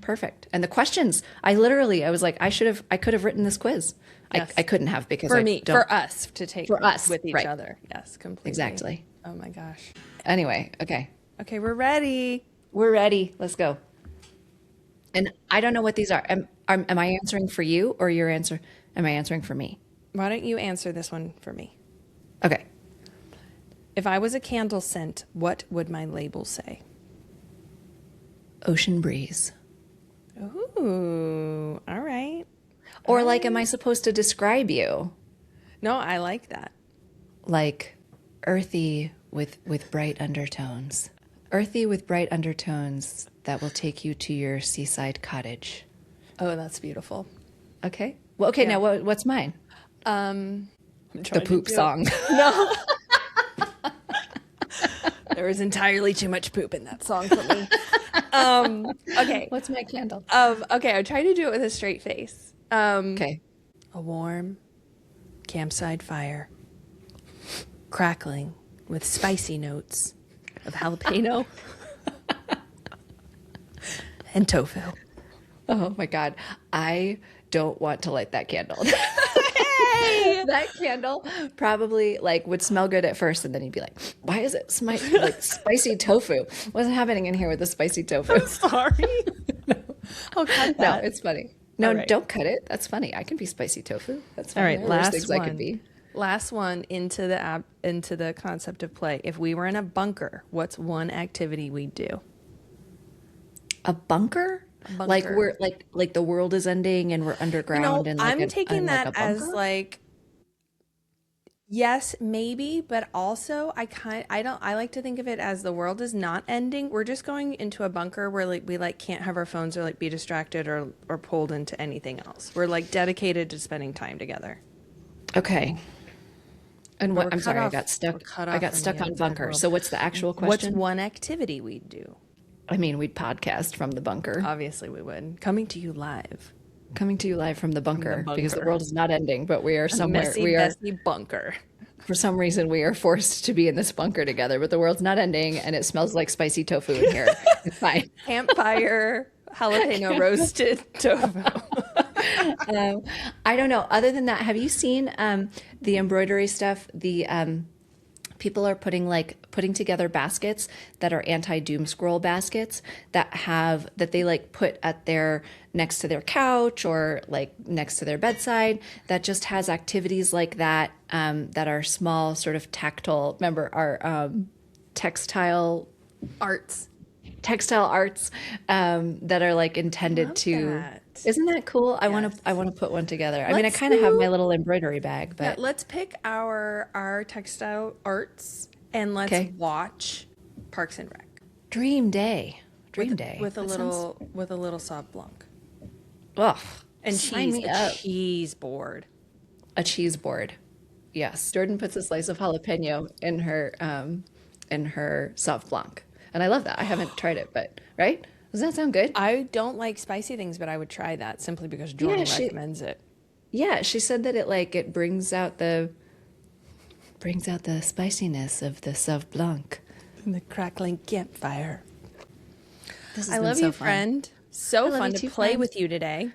[SPEAKER 1] perfect. And the questions, I was like, I could have written this quiz. Yes. I couldn't have because
[SPEAKER 2] for us to take
[SPEAKER 1] for us
[SPEAKER 2] with each other. Yes, completely.
[SPEAKER 1] Exactly.
[SPEAKER 2] Oh my gosh.
[SPEAKER 1] Anyway, okay.
[SPEAKER 2] Okay, we're ready.
[SPEAKER 1] We're ready. Let's go. And I don't know what these are. Am I answering for you or am I answering for me?
[SPEAKER 2] Why don't you answer this one for me?
[SPEAKER 1] Okay.
[SPEAKER 2] If I was a candle scent, what would my label say?
[SPEAKER 1] Ocean breeze.
[SPEAKER 2] Ooh, all right.
[SPEAKER 1] Or am I supposed to describe you?
[SPEAKER 2] No, I like that.
[SPEAKER 1] Like earthy with bright undertones. Earthy with bright undertones that will take you to your seaside cottage.
[SPEAKER 2] Oh, that's beautiful.
[SPEAKER 1] Okay. Well, okay, now what's mine? The poop song.
[SPEAKER 2] No. There was entirely too much poop in that song for me. Okay.
[SPEAKER 1] What's my candle?
[SPEAKER 2] Okay, I tried to do it with a straight face.
[SPEAKER 1] Okay.
[SPEAKER 2] A warm campsite fire, crackling with spicy notes of jalapeno and tofu.
[SPEAKER 1] Oh my God. I don't want to light that candle.
[SPEAKER 2] Hey!
[SPEAKER 1] That candle probably would smell good at first, and then you'd be like, why is it spicy tofu? What's happening in here with the spicy tofu?
[SPEAKER 2] I'm sorry.
[SPEAKER 1] No.
[SPEAKER 2] I'll cut that.
[SPEAKER 1] No, it's funny. No,
[SPEAKER 2] right.
[SPEAKER 1] Don't cut it. That's funny. I can be spicy tofu. That's fine.
[SPEAKER 2] All right,
[SPEAKER 1] last one. I could be.
[SPEAKER 2] Last one into the concept of play. If we were in a bunker, what's one activity we'd do?
[SPEAKER 1] A bunker? Like we're like the world is ending and we're underground and
[SPEAKER 2] I'm taking that as yes, maybe, but also I like to think of it as the world is not ending. We're just going into a bunker where we can't have our phones or be distracted or pulled into anything else. We're dedicated to spending time together.
[SPEAKER 1] Okay. And what I'm sorry, I got stuck on bunker. So what's the actual question?
[SPEAKER 2] What's one activity we'd do?
[SPEAKER 1] I mean, we'd podcast from the bunker.
[SPEAKER 2] Obviously we would. Coming to you live
[SPEAKER 1] from the bunker because the world is not ending, but we are somewhere.
[SPEAKER 2] Messy bunker.
[SPEAKER 1] For some reason, we are forced to be in this bunker together, but the world's not ending, and it smells like spicy tofu in here. It's fine.
[SPEAKER 2] Campfire, jalapeno roasted tofu.
[SPEAKER 1] I don't know. Other than that, have you seen the embroidery stuff? The people are putting together baskets that are anti-doom scroll baskets that they like put at their next to their couch or like next to their bedside that just has activities like that that are small, sort of tactile. Remember our textile
[SPEAKER 2] Arts.
[SPEAKER 1] that are like intended
[SPEAKER 2] Love
[SPEAKER 1] to.
[SPEAKER 2] that.
[SPEAKER 1] Isn't that cool? I want to put one together. I mean, I kind of have my little embroidery bag,
[SPEAKER 2] Yeah,
[SPEAKER 1] but
[SPEAKER 2] let's pick our textile arts and let's
[SPEAKER 1] Okay.
[SPEAKER 2] watch Parks and Rec
[SPEAKER 1] dream day. Dream day.
[SPEAKER 2] with a
[SPEAKER 1] That
[SPEAKER 2] little Sauv Blanc
[SPEAKER 1] Ugh,
[SPEAKER 2] and
[SPEAKER 1] sign
[SPEAKER 2] cheese,
[SPEAKER 1] me
[SPEAKER 2] a
[SPEAKER 1] up.
[SPEAKER 2] cheese board.
[SPEAKER 1] A cheese board. Yes. Jordan puts a slice of jalapeno in her Sauv Blanc. And I love that. I haven't tried it, but right? Does that sound good?
[SPEAKER 2] I don't like spicy things, but I would try that simply because Jordan
[SPEAKER 1] she-
[SPEAKER 2] recommends it.
[SPEAKER 1] Yeah, she said that it brings out the spiciness of the Sauv Blanc.
[SPEAKER 2] And the crackling campfire.
[SPEAKER 1] This has
[SPEAKER 2] I
[SPEAKER 1] been
[SPEAKER 2] love
[SPEAKER 1] so
[SPEAKER 2] you,
[SPEAKER 1] fun.
[SPEAKER 2] friend. So
[SPEAKER 1] love
[SPEAKER 2] fun
[SPEAKER 1] you
[SPEAKER 2] to
[SPEAKER 1] too,
[SPEAKER 2] play
[SPEAKER 1] friend.
[SPEAKER 2] with you today.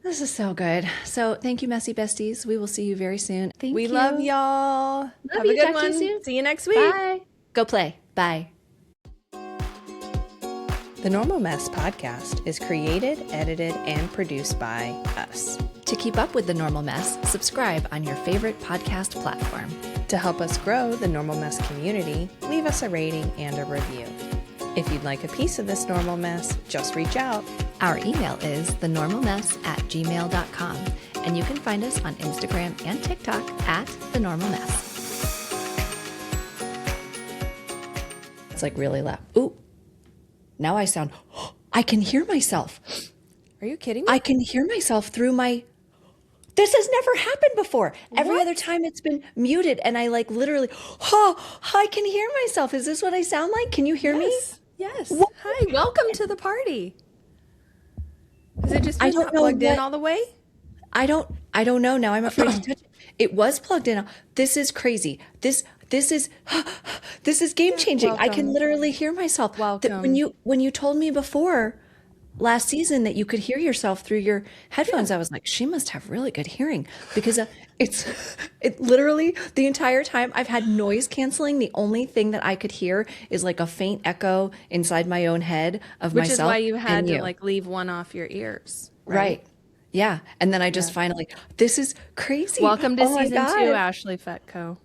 [SPEAKER 1] This is so good. So thank you, messy besties. We will see you very soon. Thank
[SPEAKER 2] We
[SPEAKER 1] you.
[SPEAKER 2] love y'all. Have
[SPEAKER 1] you.
[SPEAKER 2] a good
[SPEAKER 1] Talk to you
[SPEAKER 2] one.
[SPEAKER 1] soon.
[SPEAKER 2] See you next week.
[SPEAKER 1] Bye. Go play. Bye.
[SPEAKER 2] The Normal Mess podcast is created, edited, and produced by us.
[SPEAKER 1] To keep up with The Normal Mess, subscribe on your favorite podcast platform.
[SPEAKER 2] To help us grow the Normal Mess community, leave us a rating and a review. If you'd like a piece of this normal mess, just reach out.
[SPEAKER 1] Our email is thenormalmess@gmail.com, and you can find us on Instagram and TikTok at thenormalmess. It's like really loud. Ooh, now I sound, I can hear myself.
[SPEAKER 2] Are you kidding me?
[SPEAKER 1] I can hear myself through my, this has never happened before. Every other time it's been muted and I like literally, I can hear myself. Is this what I sound like? Can you hear me?
[SPEAKER 2] Yes.
[SPEAKER 1] What?
[SPEAKER 2] Hi, welcome to the party. Is it just
[SPEAKER 1] I
[SPEAKER 2] been
[SPEAKER 1] don't
[SPEAKER 2] not
[SPEAKER 1] know
[SPEAKER 2] plugged in
[SPEAKER 1] what-
[SPEAKER 2] all the way?
[SPEAKER 1] I don't know. Now I'm afraid to touch it. It was plugged in. This is crazy. This is game changing. I can
[SPEAKER 2] welcome.
[SPEAKER 1] literally hear myself.
[SPEAKER 2] Welcome.
[SPEAKER 1] When you told me before last season that you could hear yourself through your headphones, I was like, she must have really good hearing because it literally the entire time I've had noise canceling. The only thing that I could hear is like a faint echo inside my own head of
[SPEAKER 2] Which is
[SPEAKER 1] myself.
[SPEAKER 2] why you had
[SPEAKER 1] and
[SPEAKER 2] to
[SPEAKER 1] you.
[SPEAKER 2] like leave one off your ears.
[SPEAKER 1] Right. Yeah. And then I just finally, this is crazy.
[SPEAKER 2] Welcome to
[SPEAKER 1] Oh my
[SPEAKER 2] season 2,
[SPEAKER 1] God.
[SPEAKER 2] Ashley Fetco.